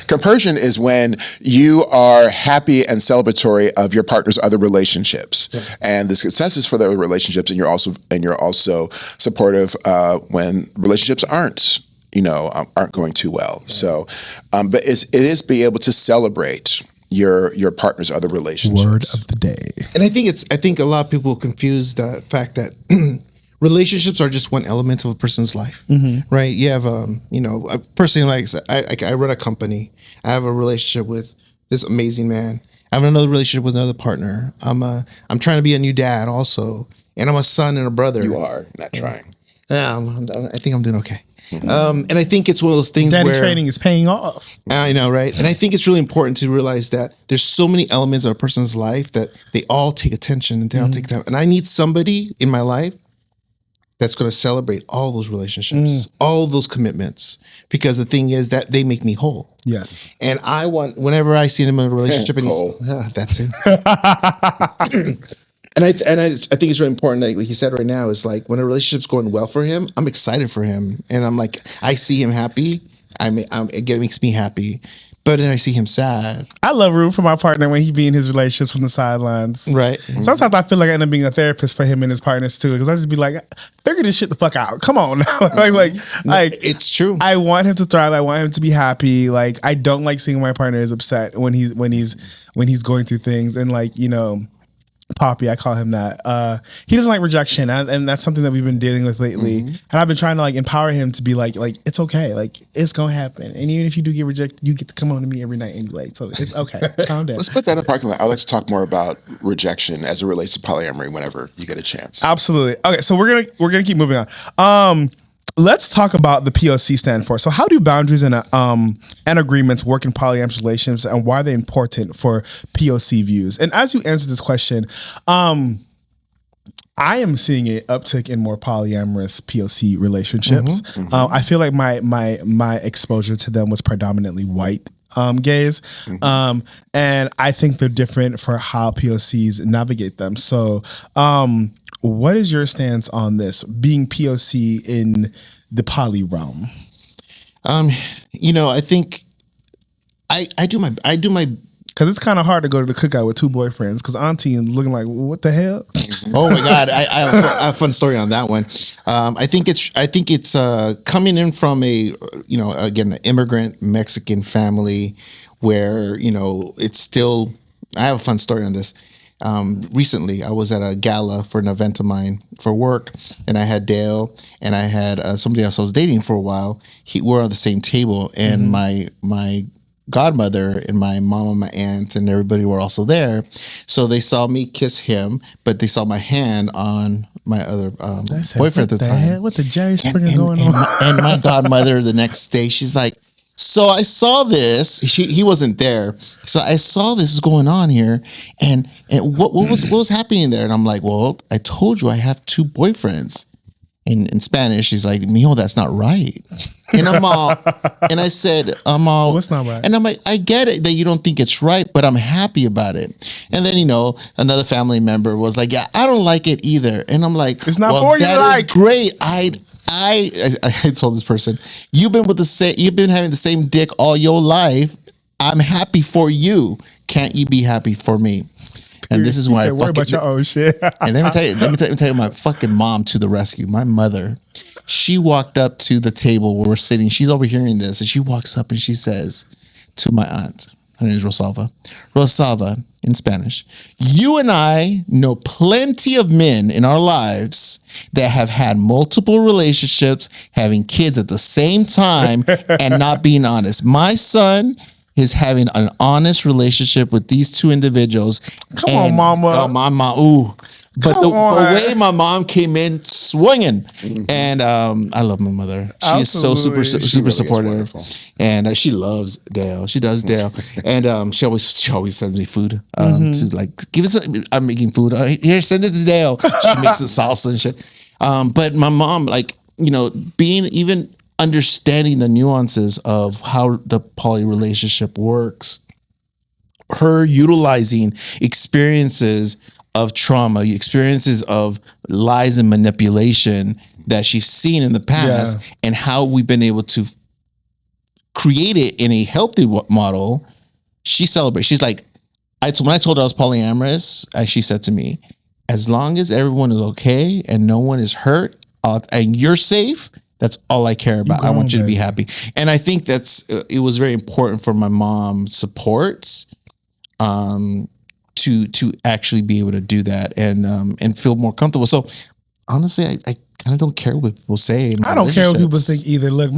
compersion is when you are happy and celebratory of your partner's other relationships and the successes for their relationships, and you're also supportive when relationships aren't going too well. Right. So, but it is be able to celebrate your partner's other relationships. Word of the day. And I think a lot of people confuse the fact that relationships are just one element of a person's life, right? You have, a person like I run a company. I have a relationship with this amazing man. I have another relationship with another partner. I'm trying to be a new dad also, and I'm a son and a brother. You are not trying. Yeah, I think I'm doing okay. And I think it's one of those things Daddy where training is paying off. I know, right? And I think it's really important to realize that there's so many elements of a person's life that they all take attention and they all take time. And I need somebody in my life that's going to celebrate all those relationships, all those commitments, because the thing is that they make me whole. Yes. And I want, whenever I see him in a relationship, and he's that too. And I think it's really important that what he said right now is like when a relationship's going well for him, I'm excited for him, and I'm like, I see him happy, it makes me happy. But then I see him sad. I love room for my partner when he be in his relationships on the sidelines. Right. Sometimes I feel like I end up being a therapist for him and his partners too, because I just be like, figure this shit the fuck out. Come on now. like it's true. I want him to thrive. I want him to be happy. Like I don't like seeing my partner is upset when he's going through things, and Poppy, I call him that. He doesn't like rejection, and that's something that we've been dealing with lately. And I've been trying to empower him to be like it's okay, it's gonna happen. And even if you do get rejected, you get to come home to me every night anyway. So it's okay. Calm down. Let's put that in the parking lot. I'd like to talk more about rejection as it relates to polyamory whenever you get a chance. Absolutely. Okay, so we're gonna keep moving on. Let's talk about the POC stand for. So how do boundaries and agreements work in polyamorous relationships, and why are they important for POC views? And as you answer this question, I am seeing an uptick in more polyamorous POC relationships. I feel like my exposure to them was predominantly white gays. And I think they're different for how POCs navigate them. So what is your stance on this, being POC in the poly realm? I think I do my because it's kind of hard to go to the cookout with two boyfriends because Auntie is looking like, what the hell? Oh my God, I have a fun story on that one. I think it's coming in from an immigrant Mexican family where it's still. I have a fun story on this. Recently, I was at a gala for an event of mine for work, and I had Dale and I had somebody else I was dating for a while. We're on the same table, and my godmother and my mom and my aunt and everybody were also there. So they saw me kiss him, but they saw my hand on my other boyfriend at the time. What the Jerry Springer going on? And my godmother the next day, she's like, so I saw this. He wasn't there. So I saw this going on here, and what was happening there? And I'm like, well, I told you I have two boyfriends. In Spanish, she's like, mijo, that's not right. And and I said, what's not right? And I'm like, I get it that you don't think it's right, but I'm happy about it. And then, another family member was like, yeah, I don't like it either. And I'm like, it's not for you. That is great. I told this person, you've been having the same dick all your life. I'm happy for you. Can't you be happy for me? And this is why I worry about your own shit. And let me tell you my fucking mom to the rescue. My mother, she walked up to the table where we're sitting. She's overhearing this, and she walks up and she says to my aunt, her name is Rosalva in Spanish, you and I know plenty of men in our lives that have had multiple relationships, having kids at the same time and not being honest. My son is having an honest relationship with these two individuals. Come on, mama. Oh, my mom. Ooh. But the way my mom came in swinging, and I love my mother. She's so super supportive, and she loves Dale. She does Dale, and she always sends me food to give it. I'm making food. Here, send it to Dale. She makes the salsa and shit. But my mom, being even understanding the nuances of how the poly relationship works, her utilizing experiences of trauma, experiences of lies and manipulation that she's seen in the past, and how we've been able to create it in a healthy model. She celebrates. She's like, when I told her I was polyamorous, she said to me, as long as everyone is okay and no one is hurt and you're safe, that's all I care about. I want you to be happy. And I think it was very important for my mom's supports to actually be able to do that and feel more comfortable. So honestly, I kind of don't care what people say. I don't care what people think either. Look,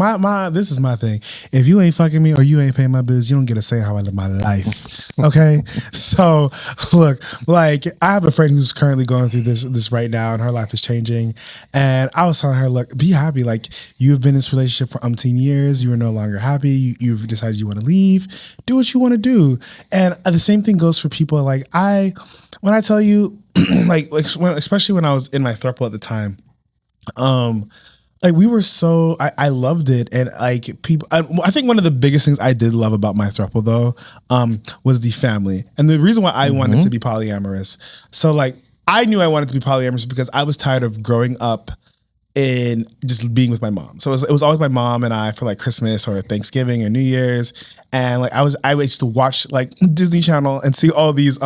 this is my thing. If you ain't fucking me or you ain't paying my bills, you don't get to say how I live my life. Okay? So look, like I have a friend who's currently going through this right now and her life is changing. And I was telling her, look, be happy. Like you've been in this relationship for umpteen years. You are no longer happy. You've decided you want to leave. Do what you want to do. And the same thing goes for people. Like when I tell you, especially when I was in my throuple at the time, like we were I loved it. And like people, I think one of the biggest things I did love about my throuple though, was the family. And the reason why I wanted to be polyamorous. So like, I knew I wanted to be polyamorous because I was tired of growing up in just being with my mom. So it was always my mom and I for like Christmas or Thanksgiving or New Year's. And like I used to watch like Disney Channel and see all these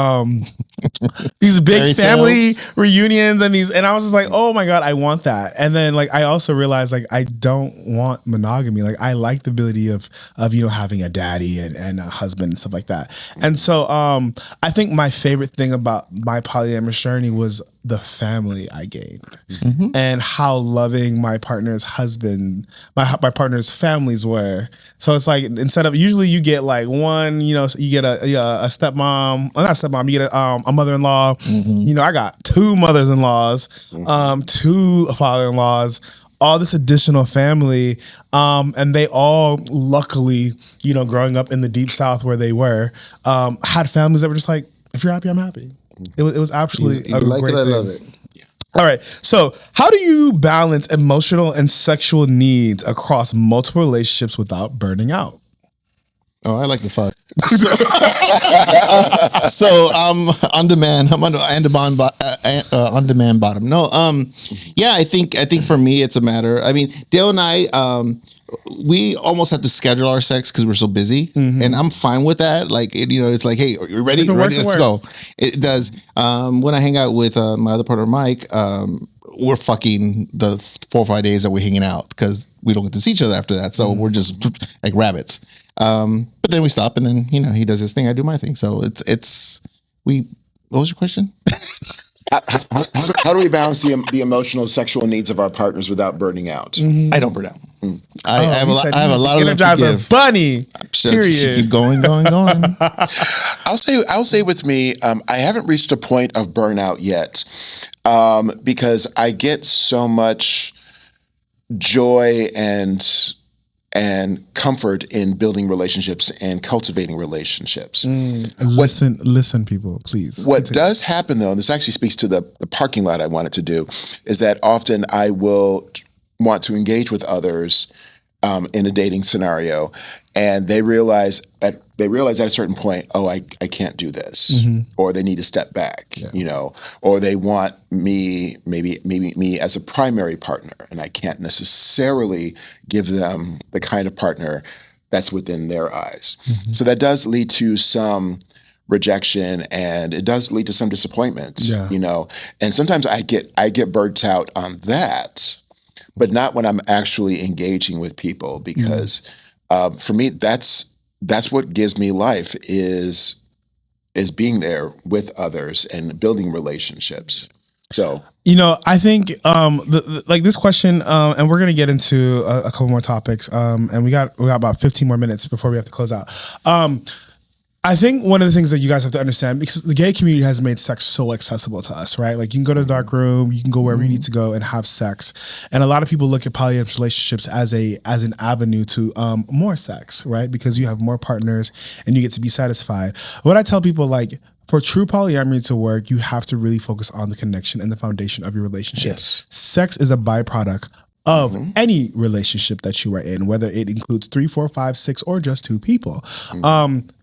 these big family reunions and I was just like, oh my God, I want that. And then like I also realized like I don't want monogamy. Like I like the ability of having a daddy and a husband and stuff like that. And so I think my favorite thing about my polyamorous journey was the family I gained and how loving my partner's husband, my partner's families were. So it's like instead of usually you get like one, you get a stepmom, well, not stepmom, you get a mother-in-law. I got 2 mothers-in-laws, 2 father-in-laws, all this additional family, and they all luckily, growing up in the deep South where they were, had families that were just like, if you're happy, I'm happy. It was absolutely a great thing. I love it. All right. So how do you balance emotional and sexual needs across multiple relationships without burning out? Oh, I like the fuck. So on demand. I'm on demand bottom. No, yeah. I think for me it's a matter. I mean, Dale and I, we almost have to schedule our sex because we're so busy, and I'm fine with that. Like it's like, hey, are you ready? Let's go. It does. When I hang out with my other partner, Mike, we're fucking the 4 or 5 days that we're hanging out because we don't get to see each other after that. So we're just like rabbits. But then we stop, and then he does his thing, I do my thing. So it's what was your question? How do we balance the emotional sexual needs of our partners without burning out? I don't burn out. I have a lot of love to give. Bunny. Just keep going. I'll say with me, I haven't reached a point of burnout yet, because I get so much joy and comfort in building relationships and cultivating relationships. Listen, people, please. What does happen though, and this actually speaks to the parking lot I wanted to do, is that often I will want to engage with others in a dating scenario, and they realize at a certain point, oh, I can't do this, or they need to step back, or they want me, maybe me as a primary partner, and I can't necessarily give them the kind of partner that's within their eyes. So that does lead to some rejection, and it does lead to some disappointment, and sometimes I get burnt out on that, but not when I'm actually engaging with people, because for me, that's what gives me life is being there with others and building relationships. So, I think like this question, and we're gonna get into a couple more topics, and we got about 15 more minutes before we have to close out. I think one of the things that you guys have to understand, because the gay community has made sex so accessible to us, right? Like you can go to the dark room, you can go wherever you need to go and have sex. And a lot of people look at polyamorous relationships as an avenue to more sex, right? Because you have more partners and you get to be satisfied. What I tell people, like, for true polyamory to work, you have to really focus on the connection and the foundation of your relationship. Yes. Sex is a byproduct of any relationship that you are in, whether it includes 3, 4, 5, 6, or just 2 people.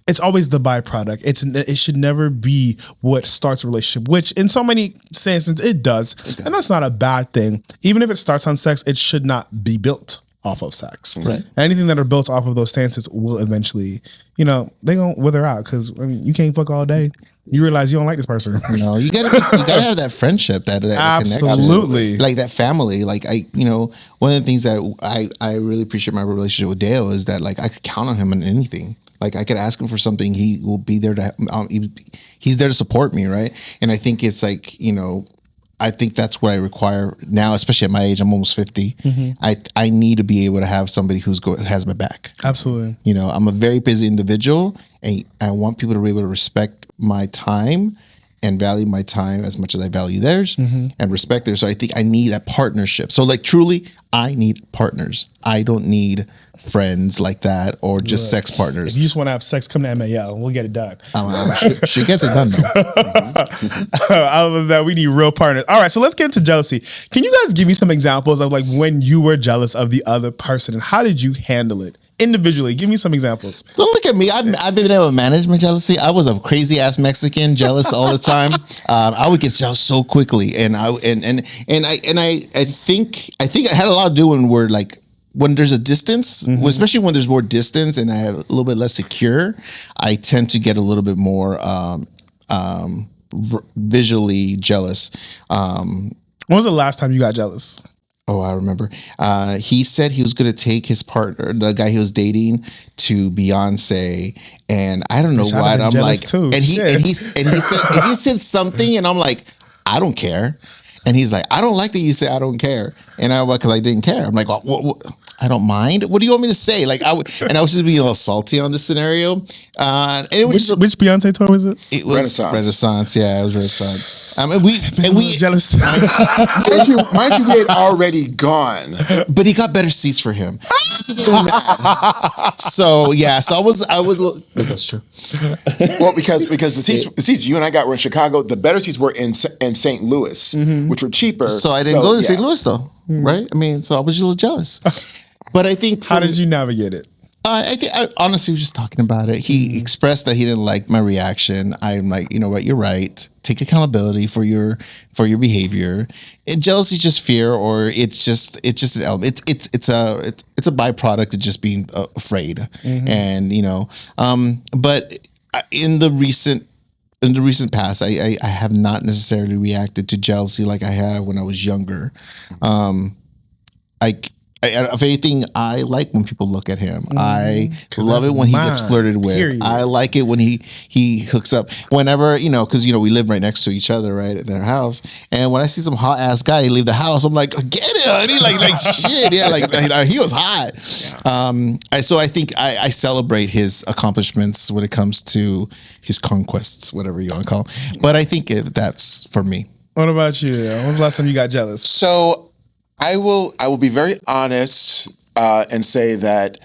It's always the byproduct. It should never be what starts a relationship, which in so many senses it does. And that's not a bad thing. Even if it starts on sex, it should not be built off of sex. Right. Anything that are built off of those stances will eventually, they gonna wither out, because you can't fuck all day. You realize you don't like this person. No, you gotta have that friendship, that absolutely connection, like that family. Like one of the things that I really appreciate my relationship with Dale is that like I could count on him on anything. Like I could ask him for something, he will be there he's there to support me, right? And I think it's like, I think that's what I require now, especially at my age. I'm almost 50. I need to be able to have somebody who has my back. Absolutely. I'm a very busy individual, and I want people to be able to respect my time and value my time as much as I value theirs and respect theirs. So I think I need a partnership. So like truly, I need partners. I don't need friends like that or just sex partners. If you just want to have sex, come to MAL. We'll get it done. She gets it done though. Other than that, we need real partners. All right, so let's get into jealousy. Can you guys give me some examples of like when you were jealous of the other person and how did you handle it? Individually, give me some examples. Don't look at me. I've been able to manage my jealousy. I was a crazy ass Mexican, jealous all the time. I would get jealous so quickly, and I think it had a lot to do when there's a distance, especially when there's more distance, and I have a little bit less secure. I tend to get a little bit more visually jealous. When was the last time you got jealous? Oh, I remember. He said he was going to take his partner, the guy he was dating, to Beyonce, and I don't know why. I'm like, too. and he said something, and I'm like, I don't care. And he's like, I don't like that you say I don't care, and because I didn't care. I'm like, well, I don't mind. What do you want me to say? Like I was just being a little salty on this scenario. And it was which Beyonce tour was this? It was Renaissance. Yeah, it was Renaissance. We jealous. Mind you, we had already gone, but he got better seats for him. So I was. That's true. Well, because the seats you and I got were in Chicago. The better seats were in St. Louis, which were cheaper. So I didn't go to St. Louis though, right? I mean, so I was a little jealous. But I think how did you navigate it? I honestly was just talking about it. He expressed that he didn't like my reaction. I'm like, you know what, you're right. Take accountability for your behavior. Jealousy is just fear, or it's just an element. It's a byproduct of just being afraid. And but in the recent past, I have not necessarily reacted to jealousy like I have when I was younger. If anything, I like when people look at him. I love it when he gets flirted with. Period. I like it when he hooks up. Whenever, because, we live right next to each other, right, at their house. And when I see some hot ass guy leave the house, I'm like, get it, honey. Like shit. Yeah, like he was hot. Yeah. So I think I celebrate his accomplishments when it comes to his conquests, whatever you want to call them. But I think that's for me. What about you? When was the last time you got jealous? So I will be very honest and say that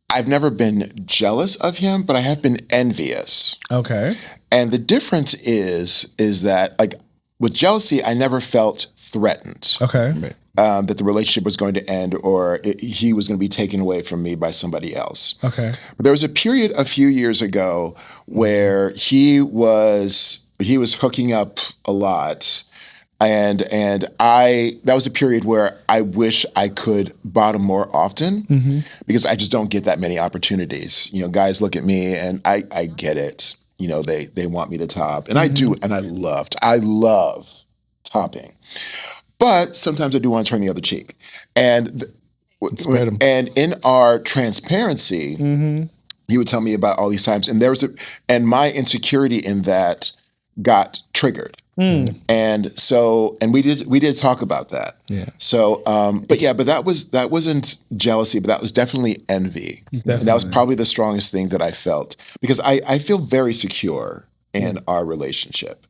I've never been jealous of him, but I have been envious. Okay. And the difference is that like with jealousy, I never felt threatened. Okay. That the relationship was going to end or he was going to be taken away from me by somebody else. Okay. But there was a period a few years ago where he was hooking up a lot. And that was a period where I wish I could bottom more often because I just don't get that many opportunities. Guys look at me and I get it. They want me to top, and I do, and I love topping. But sometimes I do want to turn the other cheek. And in our transparency, he would tell me about all these times, and my insecurity in that got triggered. And we did talk about that. Yeah. So, but that wasn't jealousy, but that was definitely envy. Definitely. And that was probably the strongest thing that I felt because I feel very secure in our relationship.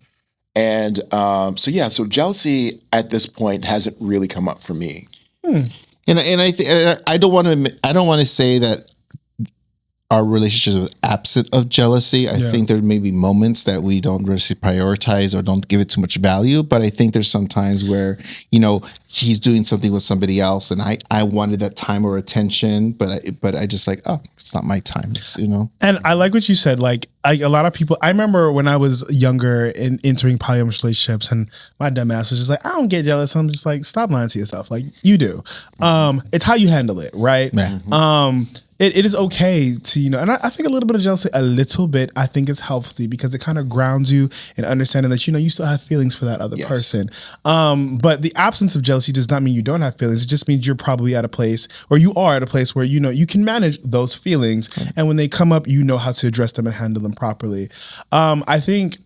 And, so jealousy at this point hasn't really come up for me. And I don't want to say that our relationship is absent of jealousy. I think there may be moments that we don't really prioritize or don't give it too much value. But I think there's some times where, he's doing something with somebody else and I wanted that time or attention, but I just like, oh, it's not my time. It's, And I like what you said. Like a lot of people, I remember when I was younger and entering polyamorous relationships and my dumb ass was just like, I don't get jealous. I'm just like, stop lying to yourself. Like you do. It's how you handle it. Right. It is okay to, and I think a little bit of jealousy, I think it's healthy because it kind of grounds you in understanding that, you still have feelings for that other person. But the absence of jealousy does not mean you don't have feelings. It just means you're probably at a place, or you are at a place where, you can manage those feelings. And when they come up, you know how to address them and handle them properly. I think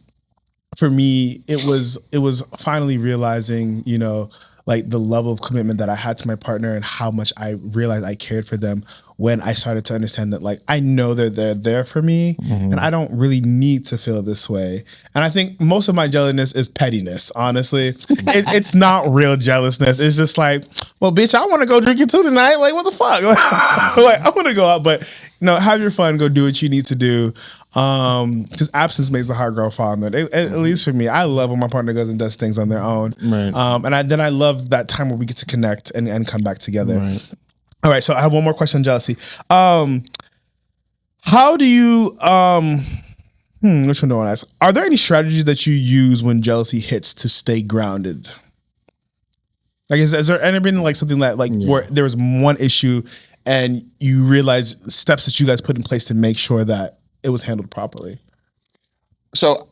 for me, it was finally realizing, like the level of commitment that I had to my partner and how much I realized I cared for them when I started to understand that, like, I know that they're there for me and I don't really need to feel this way. And I think most of my jealousness is pettiness, honestly. It's not real jealousness. It's just like, well, bitch, I want to go drinking too tonight. Like, what the fuck? Like, I want to go out, but have your fun, go do what you need to do. Because absence makes the heart grow fonder. At least for me, I love when my partner goes and does things on their own. Right. And I love that time where we get to connect and come back together. Right. All right, so I have one more question on jealousy. How do you which one do I want to ask? Are there any strategies that you use when jealousy hits to stay grounded? Like, has there ever been like something that where there was one issue and you realize steps that you guys put in place to make sure that it was handled properly? So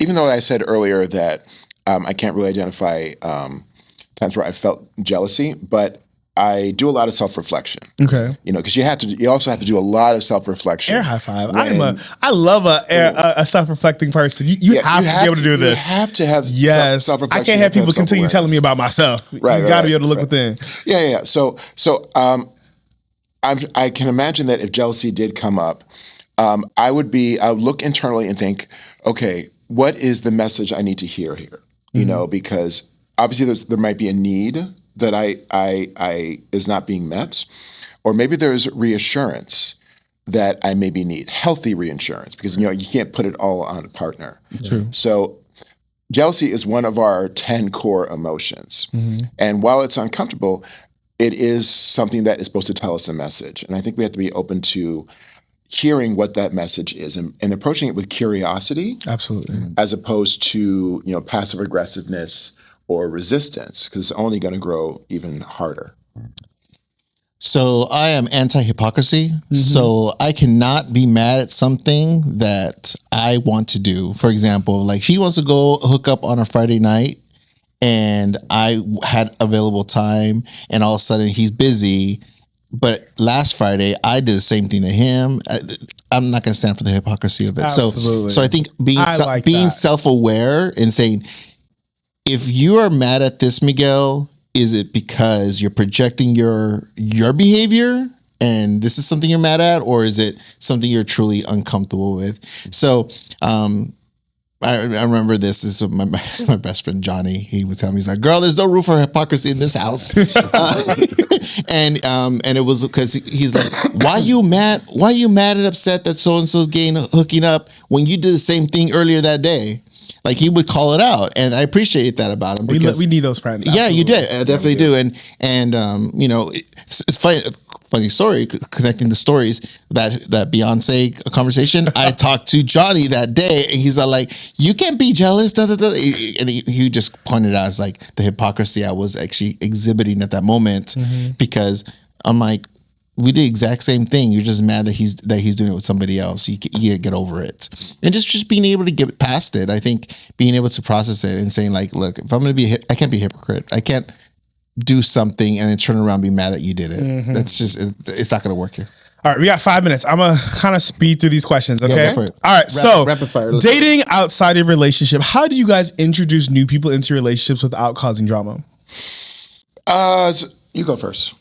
even though I said earlier that I can't really identify times where I felt jealousy, but I do a lot of self-reflection. Okay. Because you also have to do a lot of self-reflection. Air high five. I love a self-reflecting person. You have to be able to do this. You have to have self-reflection. I can't have people continue telling me about myself. Right. You got to be able to look within. Yeah. So I can imagine that if jealousy did come up, I would look internally and think, okay, what is the message I need to hear here? Because obviously there might be a need that I is not being met, or maybe there's reassurance that I maybe need, healthy reassurance, because you can't put it all on a partner. True. So jealousy is one of our 10 core emotions, and while it's uncomfortable, it is something that is supposed to tell us a message, and I think we have to be open to hearing what that message is and approaching it with curiosity. Absolutely. As opposed to passive aggressiveness or resistance, because it's only going to grow even harder. So I am anti-hypocrisy. So I cannot be mad at something that I want to do. For example, like he wants to go hook up on a Friday night and I had available time and all of a sudden he's busy. But last Friday I did the same thing to him. I'm not going to stand for the hypocrisy of it. Absolutely. So I think being self-aware and saying, if you are mad at this, Miguel, is it because you're projecting your behavior and this is something you're mad at, or is it something you're truly uncomfortable with? So I remember this is my best friend Johnny. He was telling me, he's like, "Girl, there's no room for hypocrisy in this house." And it was because he's like, "Why you mad? Why you mad and upset that so and so's hooking up when you did the same thing earlier that day?" Like he would call it out, and I appreciate that about him. Because, we need those friends. Absolutely. Yeah, you did. I definitely do. And it's funny story, connecting the stories, that Beyonce conversation. I talked to Johnny that day, and he's like, "You can't be jealous." Da, da, da. And he just pointed out as like the hypocrisy I was actually exhibiting at that moment, because I'm like, we did the exact same thing. You're just mad that he's doing it with somebody else. You get over it, and just being able to get past it. I think being able to process it and saying like, look, if I'm going to be, I can't be a hypocrite. I can't do something and then turn around and be mad that you did it. That's just, it's not going to work here. All right, we got 5 minutes. I'm going to kind of speed through these questions, okay? Yeah, go for it. All right, rapid fire. Dating outside of relationship. How do you guys introduce new people into relationships without causing drama? You go first.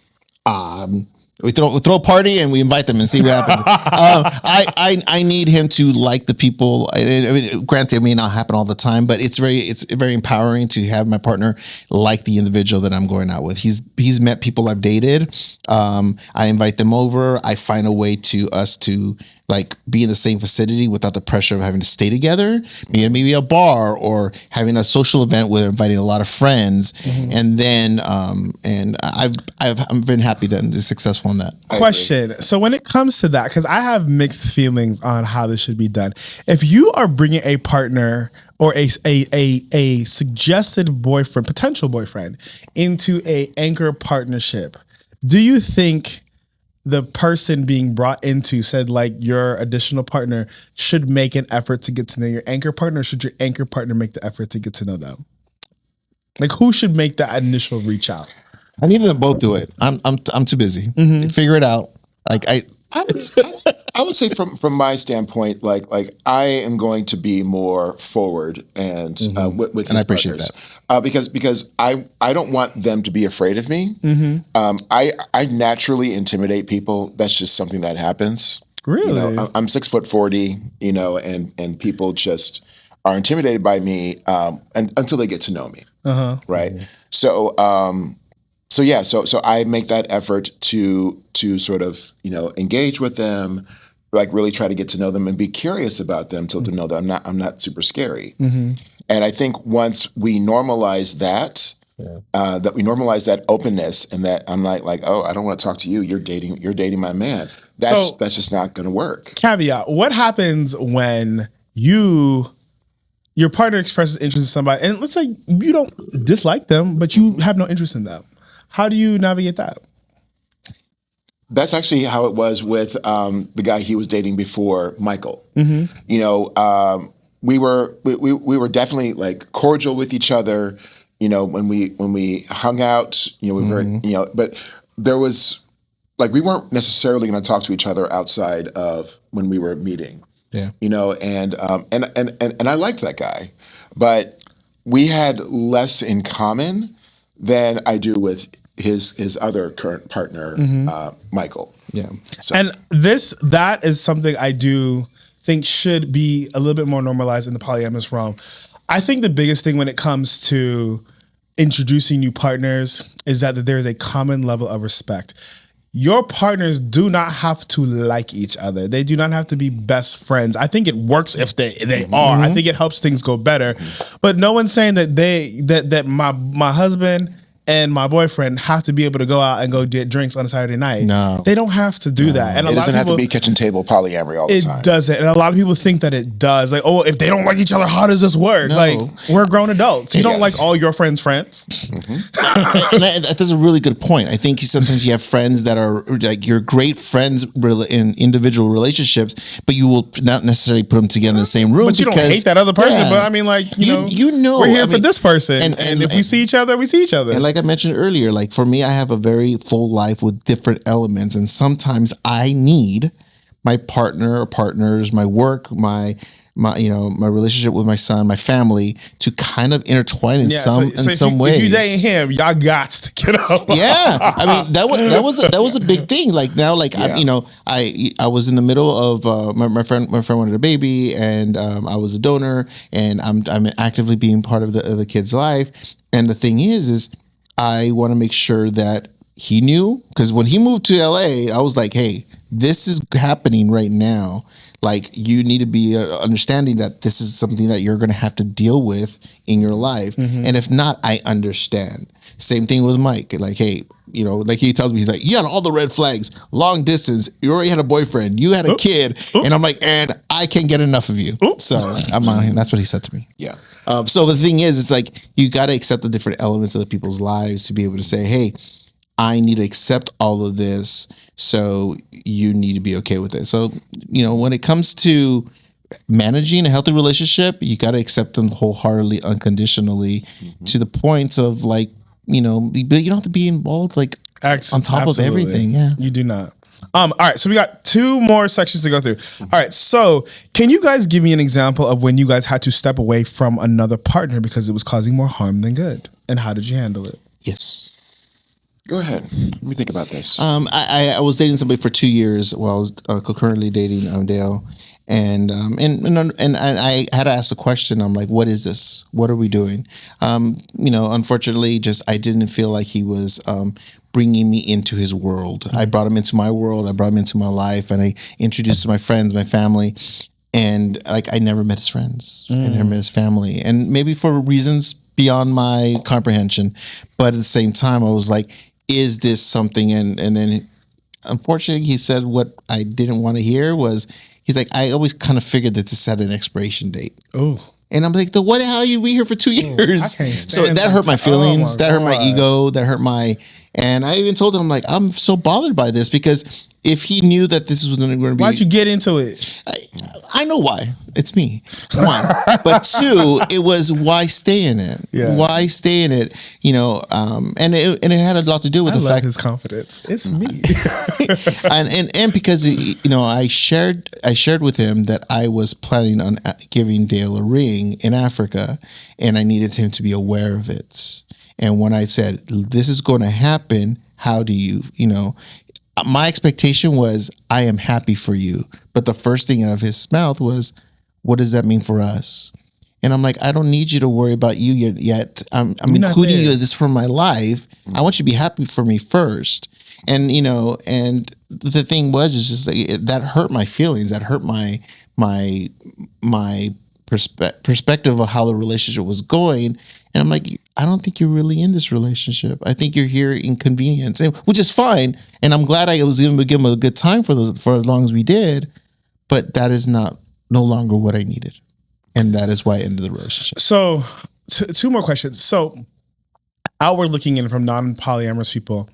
We throw a party and we invite them and see what happens. I need him to like the people. I mean, granted, it may not happen all the time, but it's very empowering to have my partner like the individual that I'm going out with. He's met people I've dated. I invite them over. I find a way to us to like be in the same vicinity without the pressure of having to stay together. Maybe a bar or having a social event where inviting a lot of friends, and then I've been happy that I'm successful in that. Question. So when it comes to that, because I have mixed feelings on how this should be done. If you are bringing a partner or a suggested boyfriend, potential boyfriend, into a anchor partnership, do you think the person being brought into said like your additional partner should make an effort to get to know your anchor partner, or should your anchor partner make the effort to get to know them? Like, who should make that initial reach out? I need them to both do it. I'm too busy. Figure it out. Like I would say from my standpoint, like I am going to be more forward and with and I appreciate that because I don't want them to be afraid of me. I naturally intimidate people. That's just something that happens. Really, I'm 6'40", and people just are intimidated by me and until they get to know me. Right. So So I make that effort to sort of, engage with them, like really try to get to know them and be curious about them to know that I'm not super scary. And I think once we normalize that, that we normalize that openness and that I'm not like, oh, I don't want to talk to you. You're dating my man. That's just not going to work. Caveat. What happens when your partner expresses interest in somebody, and let's say you don't dislike them, but you have no interest in them? How do you navigate that? That's actually how it was with the guy he was dating before, Michael. We were definitely like cordial with each other. When we hung out, we were, but there was like we weren't necessarily going to talk to each other outside of when we were meeting. Yeah. And I liked that guy, but we had less in common than I do with his other current partner, Michael. Yeah. So. And that is something I do think should be a little bit more normalized in the polyamorous realm. I think the biggest thing when it comes to introducing new partners is that there is a common level of respect. Your partners do not have to like each other. They do not have to be best friends. I think it works if they are. I think it helps things go better. But no one's saying that that my husband and my boyfriend have to be able to go out and go get drinks on a Saturday night. No. They don't have to do that. And it doesn't have to be kitchen table polyamory all the time. It doesn't. And a lot of people think that it does. Like, oh, if they don't like each other, how does this work? No. Like, we're grown adults. You don't like all your friends' friends. And that's a really good point. I think sometimes you have friends that are like you're great friends in individual relationships, but you will not necessarily put them together in the same room. But you don't hate that other person. Yeah. But I mean, like, you know, we're here for this person. And if we see each other, we see each other. And like I mentioned earlier, like for me, I have a very full life with different elements. And sometimes I need my partner or partners, my work, my relationship with my son, my family to kind of intertwine in some ways. If you dating him, y'all got to get up. Yeah, I mean that was a big thing. Like now, like I was in the middle of my friend wanted a baby, and I was a donor, and I'm actively being part of the kid's life. And the thing is I want to make sure that he knew, because when he moved to LA, I was like, hey, this is happening right now. Like, you need to be understanding that this is something that you're going to have to deal with in your life. And if not, I understand. Same thing with Mike. Like, hey, like he tells me, he's like, you had all the red flags, long distance. You already had a boyfriend. You had a kid. And I'm like, and I can't get enough of you. So that's what he said to me. Yeah. So the thing is, it's like, you got to accept the different elements of the people's lives to be able to say, hey, I need to accept all of this, so you need to be okay with it. So, when it comes to managing a healthy relationship, you got to accept them wholeheartedly, unconditionally, to the point of like, but you don't have to be involved like on top of everything. Yeah, you do not. All right, so we got 2 more sections to go through. All right, so can you guys give me an example of when you guys had to step away from another partner because it was causing more harm than good, and how did you handle it? Yes. Go ahead. Let me think about this. I was dating somebody for 2 years while I was concurrently dating Dale, and I had to ask the question. I'm like, what is this? What are we doing? Unfortunately, I didn't feel like he was bringing me into his world. I brought him into my world. I brought him into my life, and I introduced my friends, my family, and I never met his friends. I never met his family, and maybe for reasons beyond my comprehension. But at the same time, I was like, is this something? And then unfortunately he said what I didn't want to hear was, he's like, I always kind of figured that this had an expiration date. Oh. And I'm like, what the hell? You be here for 2 years. So that hurt my feelings. That hurt my ego. That hurt and I even told him, I'm like, I'm so bothered by this, because if he knew that this was going to be, why'd you get into it? I know why. It's me. One, but two, it was why stay in it? Yeah. Why stay in it? And it had a lot to do with the fact his confidence. It's me. and because I shared with him that I was planning on giving Dale a ring in Africa, and I needed him to be aware of it. And when I said, this is going to happen, how do you, my expectation was, I am happy for you. But the first thing out of his mouth was, what does that mean for us? And I'm like, I don't need you to worry about you yet. I'm including you this for my life. I want you to be happy for me first. And, and the thing was, is just like, that hurt my feelings. That hurt my perspective of how the relationship was going. And I'm like, I don't think you're really in this relationship. I think you're here in convenience, which is fine. And I'm glad I was able to give him a good time for as long as we did. But that is no longer what I needed. And that is why I ended the relationship. So, two more questions. So, outward looking in from non-polyamorous people,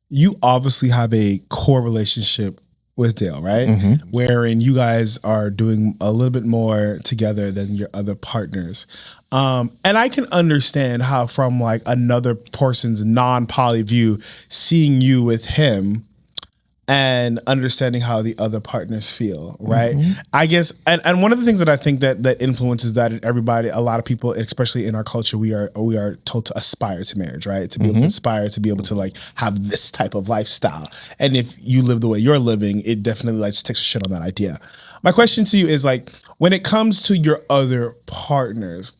you obviously have a core relationship with Dale, right? Mm-hmm. Wherein you guys are doing a little bit more together than your other partners. And I can understand how, from another person's non-poly view, seeing you with him and understanding how the other partners feel, right? Mm-hmm. I guess, and one of the things that I think that influences that in everybody, a lot of people, especially in our culture, we are told to aspire to marriage, right? To be able to aspire to be able to have this type of lifestyle. And if you live the way you're living, it definitely just takes a shit on that idea. My question to you is when it comes to your other partners,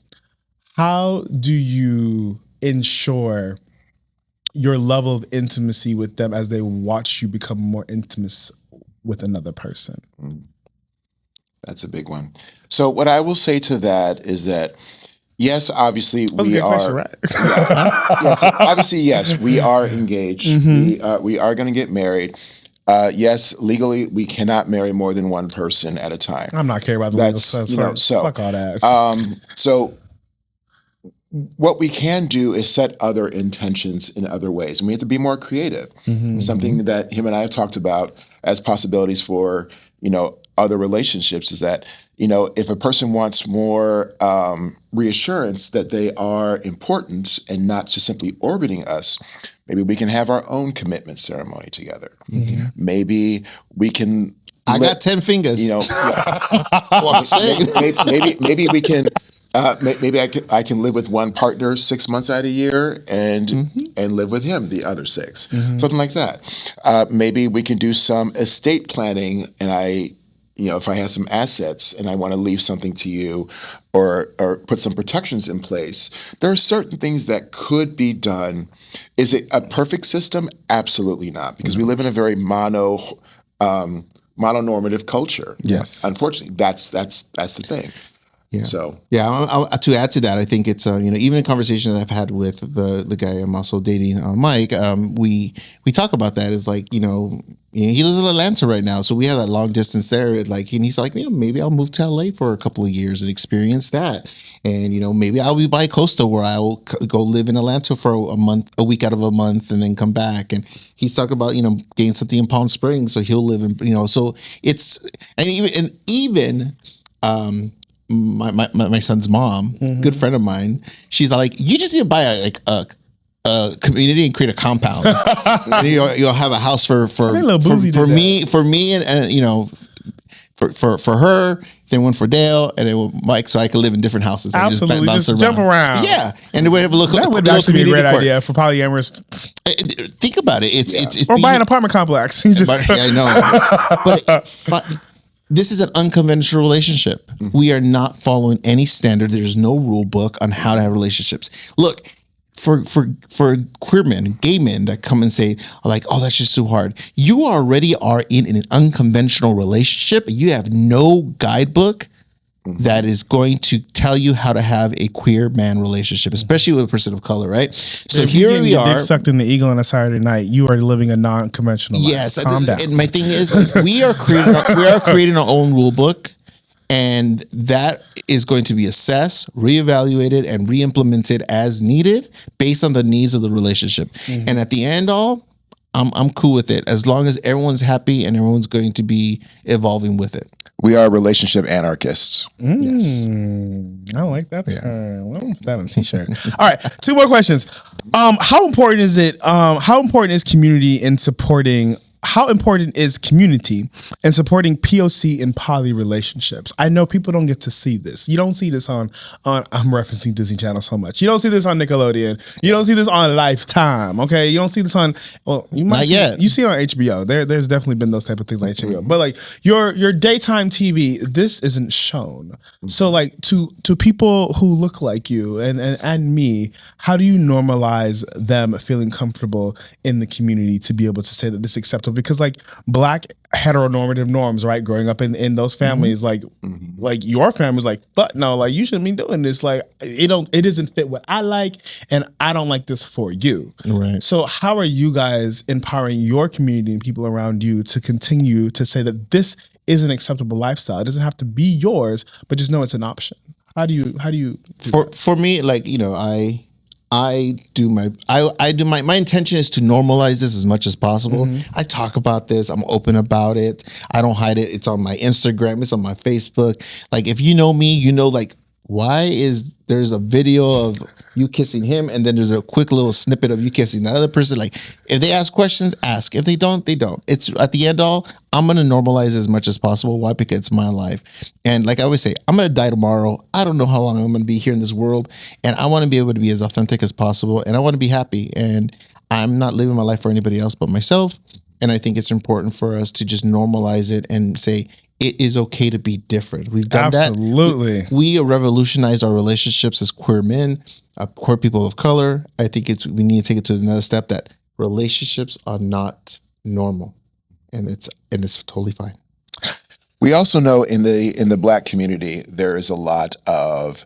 how do you ensure your level of intimacy with them as they watch you become more intimate with another person? That's a big one. So what I will say to that is that, yes, obviously we are. Question, right? Yes, obviously, yes, we are engaged. Mm-hmm. We are going to get married. Yes, legally we cannot marry more than one person at a time. I'm not caring about the legal stuff. So fuck all that. So what we can do is set other intentions in other ways. And we have to be more creative. Mm-hmm. Something that him and I have talked about as possibilities for, other relationships is that, if a person wants more reassurance that they are important and not just simply orbiting us, maybe we can have our own commitment ceremony together. Mm-hmm. Maybe we can... I got 10 fingers. Maybe we can... maybe I can live with one partner 6 months out of the year and live with him the other 6, something like that. Maybe we can do some estate planning, and if I have some assets and I want to leave something to you, or put some protections in place. There are certain things that could be done. Is it a perfect system? Absolutely not, because we live in a very mononormative culture. Yes, unfortunately, that's the thing. Yeah. So to add to that, I think it's even a conversation that I've had with the guy I'm also dating, Mike. We talk about that. It's he lives in Atlanta right now, so we have that long distance there. And he's like, maybe I'll move to LA for a couple of years and experience that, and maybe I'll be bi-coastal where I will go live in Atlanta for a week out of a month, and then come back. And he's talking about getting something in Palm Springs, so he'll live in so it's even. My son's mom, good friend of mine, she's like, you just need to buy a community and create a compound. And you'll have a house for me and for her, then one for Dale, and then Mike, so I could live in different houses. And Absolutely, just jump around. Yeah, and we have a look. That would actually be a great idea for polyamorous. Think about it. It's or buy an apartment complex. I know, but this is an unconventional relationship. Mm-hmm. We are not following any standard. There's no rule book on how to have relationships. Look. For queer men, gay men that come and say like, oh, that's just too hard. You already are in an unconventional relationship. You have no guidebook that is going to tell you how to have a queer man relationship, especially with a person of color, right? So here we are. Dick sucked in the eagle on a Saturday night. You are living a non-conventional life. Yes, calm down. And my thing is, like, we are creating our own rule book. And that is going to be assessed, reevaluated, and re-implemented as needed based on the needs of the relationship. Mm-hmm. And at the end, I'm cool with it as long as everyone's happy and everyone's going to be evolving with it. We are relationship anarchists. Yes, I like that. Well, put that on a t-shirt. All right, 2 more questions. How important is it? How important is community in supporting? How important is community and supporting POC and poly relationships? I know people don't get to see this. You don't see this on I'm referencing Disney Channel so much. You don't see this on Nickelodeon. You don't see this on Lifetime. Okay, you don't see this on. Well, you might yet. You see it on HBO. There's definitely been those type of things on HBO. But like your daytime TV, this isn't shown. So like to people who look like you and me, how do you normalize them feeling comfortable in the community to be able to say that this is acceptable? Because like Black heteronormative norms, right? Growing up in those families, like your family's like, but no, like you shouldn't be doing this. Like it doesn't fit what I like, and I don't like this for you. Right. So how are you guys empowering your community and people around you to continue to say that this is an acceptable lifestyle? It doesn't have to be yours, but just know it's an option. How do you for me, like, you know, my intention is to normalize this as much as possible. I talk about this. I'm open about it. I don't hide it. It's on my Instagram. It's on my Facebook. Like, if you know me, you know, like, why is there's a video of you kissing him and then there's a quick little snippet of you kissing the other person? Like, if they ask questions, ask. If they don't, they don't. It's at the end all, I'm going to normalize as much as possible. Why? Because it's my life. And like I always say, I'm going to die tomorrow. I don't know how long I'm going to be here in this world. And I want to be able to be as authentic as possible. And I want to be happy. And I'm not living my life for anybody else but myself. And I think it's important for us to just normalize it and say, it is okay to be different. We've done Absolutely. that. We revolutionized our relationships as queer men, queer people of color. I think we need to take it to another step that relationships are not normal, and it's totally fine. We also know in the Black community there is a lot of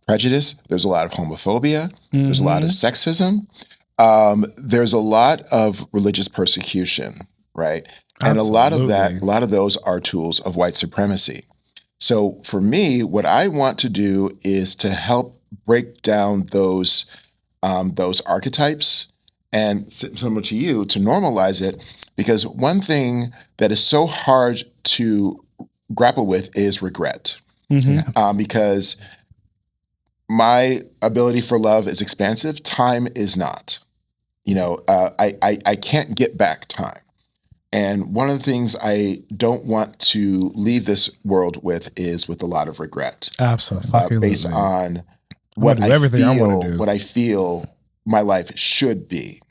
prejudice. There's a lot of homophobia. There's a lot of sexism. There's a lot of religious persecution, right? And Absolutely. a lot of those are tools of white supremacy. So for me, what I want to do is to help break down those archetypes and, similar to you, to normalize it. Because one thing that is so hard to grapple with is regret. Because my ability for love is expansive. Time is not. You know, I can't get back time. And one of the things I don't want to leave this world with is with a lot of regret. Absolutely. Based on what I feel my life should be,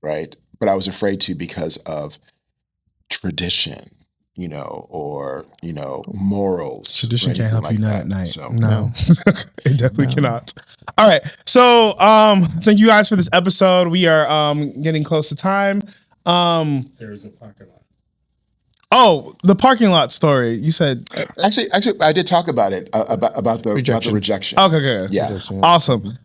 right? But I was afraid to because of tradition, you know, or, you know, morals. Tradition can't help you night at night. So, no. It definitely cannot. All right. So thank you guys for this episode. We are getting close to time. There's a parking lot. Oh, the parking lot story. You said actually, I did talk about it about the rejection. Okay, good. Yeah, awesome.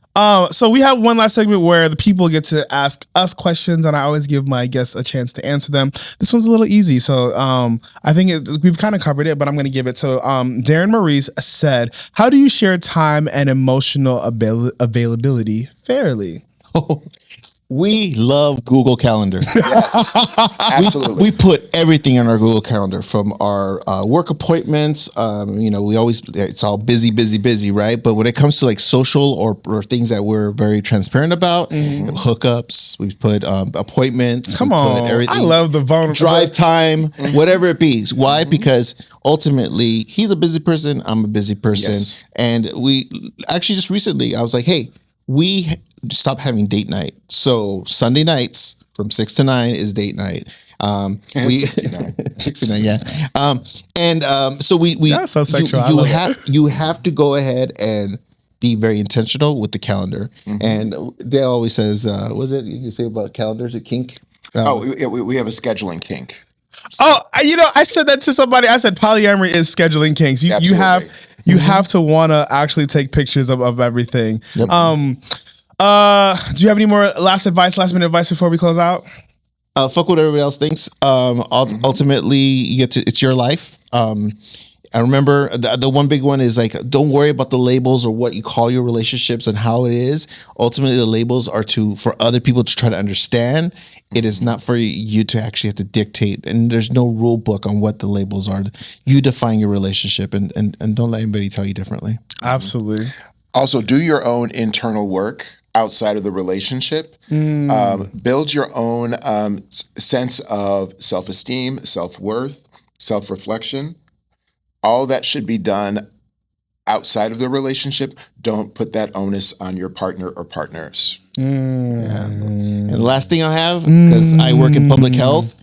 So we have one last segment where the people get to ask us questions, and I always give my guests a chance to answer them. This one's a little easy, so I think we've kind of covered it, but I'm going to give it. So Darren Maurice said, "How do you share time and emotional availability fairly?" We love Google Calendar. Yes, absolutely. We put everything on our Google Calendar, from our work appointments. We always, it's all busy, right? But when it comes to like social or things that we're very transparent about, hookups, we put appointments. Come on, I love the vulnerable drive time, whatever it be. Why? Because ultimately, he's a busy person. I'm a busy person, and we actually just recently, I was like, hey, we stop having date night. So Sunday nights from 6 to 9 is date night. 69. 69, yeah. So we That's so sexual. You have to go ahead and be very intentional with the calendar. And they always says, was it you say about calendars at kink? We have a scheduling kink. Oh, I said that to somebody. I said polyamory is scheduling kinks. You have to want to actually take pictures of everything. Yep. Do you have any more last minute advice before we close out? Fuck what everybody else thinks. Ultimately, it's your life. I remember the one big one is like, don't worry about the labels or what you call your relationships and how it is. Ultimately, the labels are for other people to try to understand. It is not for you to actually have to dictate. And there's no rule book on what the labels are. You define your relationship and don't let anybody tell you differently. Absolutely. Also, do your own internal work outside of the relationship. Build your own sense of self-esteem, self-worth, self-reflection. All that should be done outside of the relationship. Don't put that onus on your partner or partners. Yeah. And the last thing I have, because I work in public health,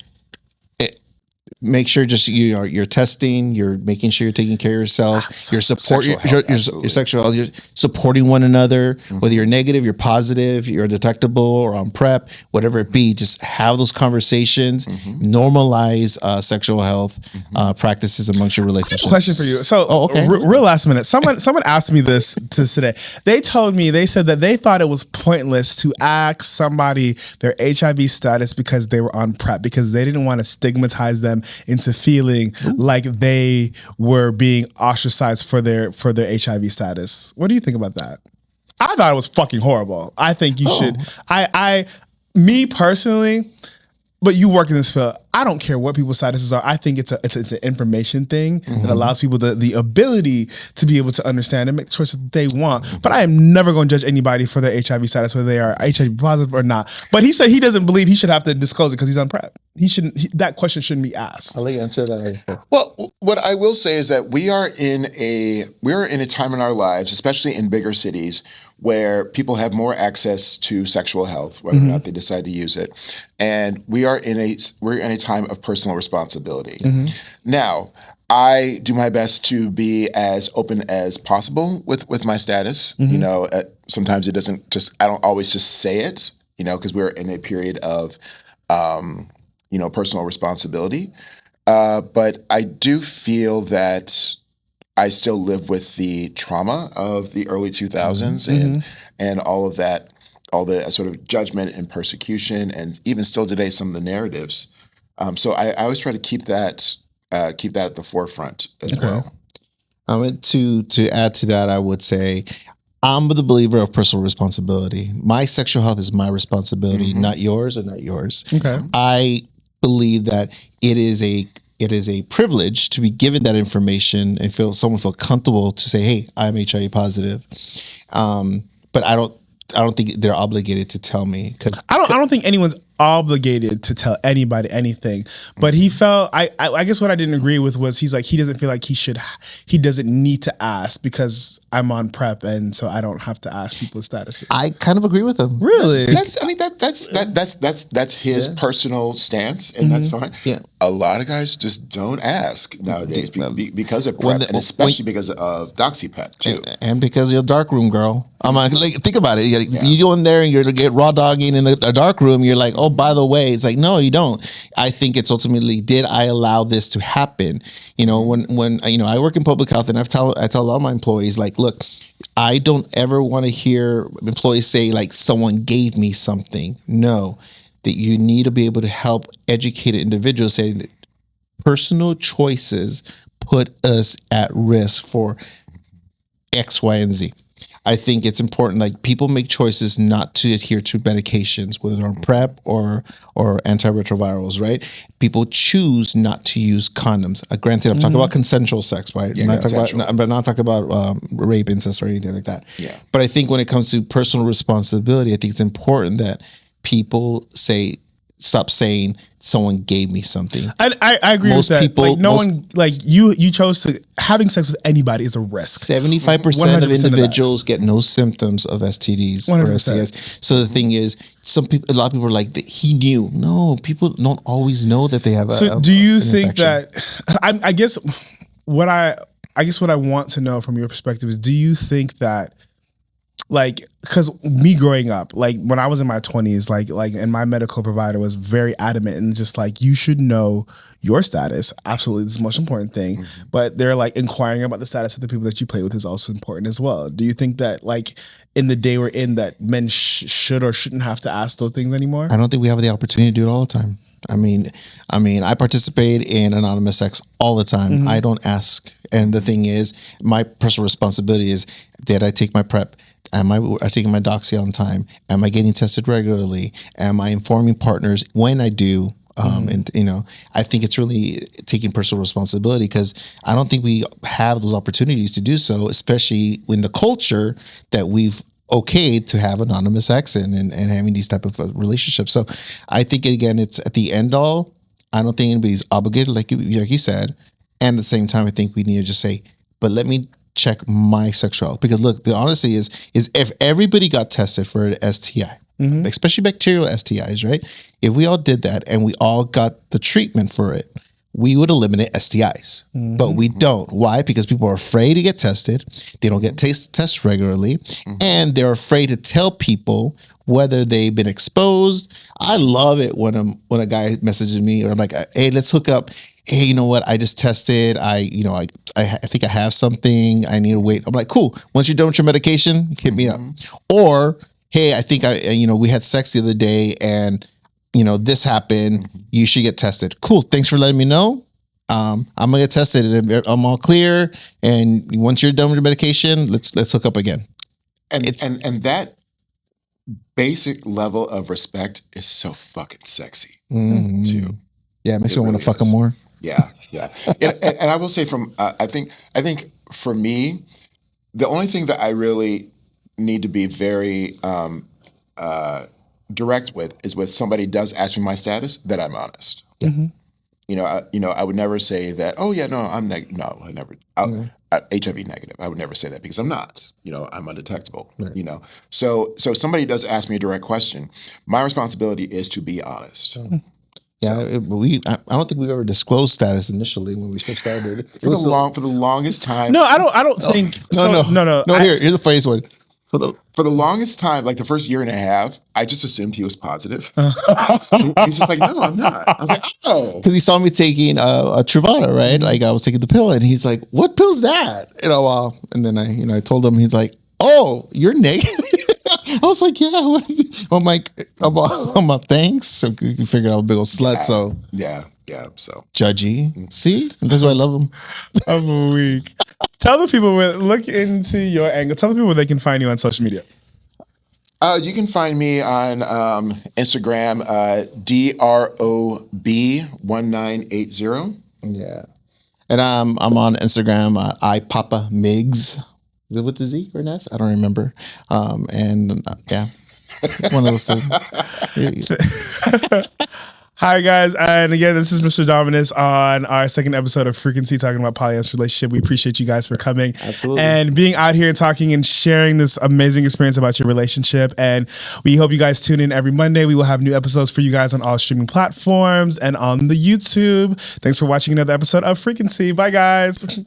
make sure just you're testing, you're making sure you're taking care of yourself, you're supporting your sexual health, you're supporting one another, whether you're negative, you're positive, you're detectable or on PrEP, whatever it be, just have those conversations, normalize sexual health practices amongst your relationships. Question for you. So, real last minute. Someone asked me this today. They said that they thought it was pointless to ask somebody their HIV status because they were on PrEP, because they didn't want to stigmatize them into feeling like they were being ostracized for their HIV status. What do you think about that? I thought it was fucking horrible. I think you should. Me personally, but you work in this field, I don't care what people's statuses are. I think it's an information thing that allows people the ability to be able to understand and make choices that they want. But I am never going to judge anybody for their HIV status, whether they are HIV positive or not. But he said he doesn't believe he should have to disclose it because he's on PrEP. That question shouldn't be asked. I'll let you answer that. Well, what I will say is that we are in a time in our lives, especially in bigger cities, where people have more access to sexual health, whether or not they decide to use it, and we're in a time of personal responsibility. Now, I do my best to be as open as possible with my status. Sometimes it doesn't I don't always just say it, because we're in a period of personal responsibility. But I do feel that I still live with the trauma of the early 2000s and all of that, all the sort of judgment and persecution, and even still today, some of the narratives. So I always try to keep that at the forefront as well. To add to that, I would say I'm the believer of personal responsibility. My sexual health is my responsibility, not yours or not yours. Okay. I believe that it is a privilege to be given that information and someone feel comfortable to say, hey, I'm HIV positive. But I don't think they're obligated to tell me, because I don't think anyone's obligated to tell anybody anything. But he felt, I guess what I didn't agree with was he doesn't feel like he doesn't need to ask because I'm on PrEP and so I don't have to ask people's statuses. I kind of agree with him. Really? That's his personal stance, and that's fine. Yeah. A lot of guys just don't ask nowadays because of PrEP, and especially because of DoxyPEP too. And because you're a dark room girl. I'm like, think about it. You go in there and you're get raw dogging in a dark room. You're like, oh, by the way, it's like, no, you don't. I think it's ultimately, did I allow this to happen? When I work in public health, and I tell a lot of my employees, like, look, I don't ever want to hear employees say like someone gave me something. No, that you need to be able to help educated individuals say that personal choices put us at risk for X, Y, and Z. I think it's important. Like people make choices not to adhere to medications, whether they're on PrEP or antiretrovirals, right? People choose not to use condoms. Granted, I'm talking about consensual sex, right? Yeah, I'm not talking about rape, incest, or anything like that. Yeah. But I think when it comes to personal responsibility, I think it's important that people stop saying someone gave me something. I agree Most with that. people- Like no most- one, like you chose to having sex with anybody is a risk. 75% of 100% of that. individuals get no symptoms of STDs or 100%. STIs. So the thing is, a lot of people are like, he knew. No, people don't always know that they have. So do you an think infection. that? I guess what I want to know from your perspective is, do you think that, like, because me growing up, like when I was in my 20s, like, and my medical provider was very adamant and just like, you should know your status. Absolutely, this is the most important thing. But they're like, inquiring about the status of the people that you play with is also important as well. Do you think that, like, in the day we're in, that men should or shouldn't have to ask those things anymore? I don't think we have the opportunity to do it all the time. I mean, I participate in anonymous sex all the time. I don't ask. And the thing is, my personal responsibility is, did I take my PrEP? Am I taking my doxy on time? Am I getting tested regularly? Am I informing partners when I do? And I think it's really taking personal responsibility, because I don't think we have those opportunities to do so, especially in the culture that we've okayed to have anonymous sex and having these type of relationships. So I think, again, it's at the end all, I don't think anybody's obligated, like you said. And at the same time, I think we need to just say, but let me check my sexuality. Because look, the honesty is if everybody got tested for an STI, especially bacterial STIs, right? If we all did that and we all got the treatment for it, we would eliminate STIs. But we don't. Why? Because people are afraid to get tested. They don't get tests regularly. And they're afraid to tell people whether they've been exposed. I love it when a guy messages me, or I'm like, hey, let's hook up. Hey, you know what? I just tested. I think I have something. I need to wait. I'm like, cool. Once you're done with your medication, hit me up. Or, hey, I think we had sex the other day and this happened. You should get tested. Cool. Thanks for letting me know. I'm gonna get tested and I'm all clear. And once you're done with your medication, let's hook up again. And that basic level of respect is so fucking sexy too. Yeah, it makes me really want to fuck is. him more. Yeah. And I will say, from I think for me, the only thing that I really need to be very direct with is, when somebody does ask me my status, that I'm honest. I would never say that, oh yeah, no, I'm negative. No, I never. HIV negative. I would never say that, because I'm not. I'm undetectable. Right. So if somebody does ask me a direct question, my responsibility is to be honest. Yeah, I don't think we've ever disclosed status initially when we first started. For the longest time. No, I don't think. No. Here's the funniest one. For the longest time, like the first year and a half, I just assumed he was positive. He's just like, no, I'm not. I was like, oh. Because he saw me taking a Truvada, right? Like I was taking the pill, and he's like, "What pill's that?" And then I told him. He's like, "Oh, you're negative." I was like, "Yeah." I'm like, thanks. So you figured I was a big old slut. So yeah. So judgy. See, that's why I love him. I'm a week. Tell the people, look into your angle. Tell the people where they can find you on social media. You can find me on Instagram, DROB1980. Yeah. And I'm on Instagram, iPapaMigs. Is it with the Z or an S? I don't remember. Yeah, one of those two. Hi guys, and again, this is Mr. Dominus on our second episode of Frequency, talking about polyamorous relationship. We appreciate you guys for coming. Absolutely. And being out here and talking and sharing this amazing experience about your relationship. And we hope you guys tune in every Monday. We will have new episodes for you guys on all streaming platforms and on the YouTube. Thanks for watching another episode of Frequency. Bye guys.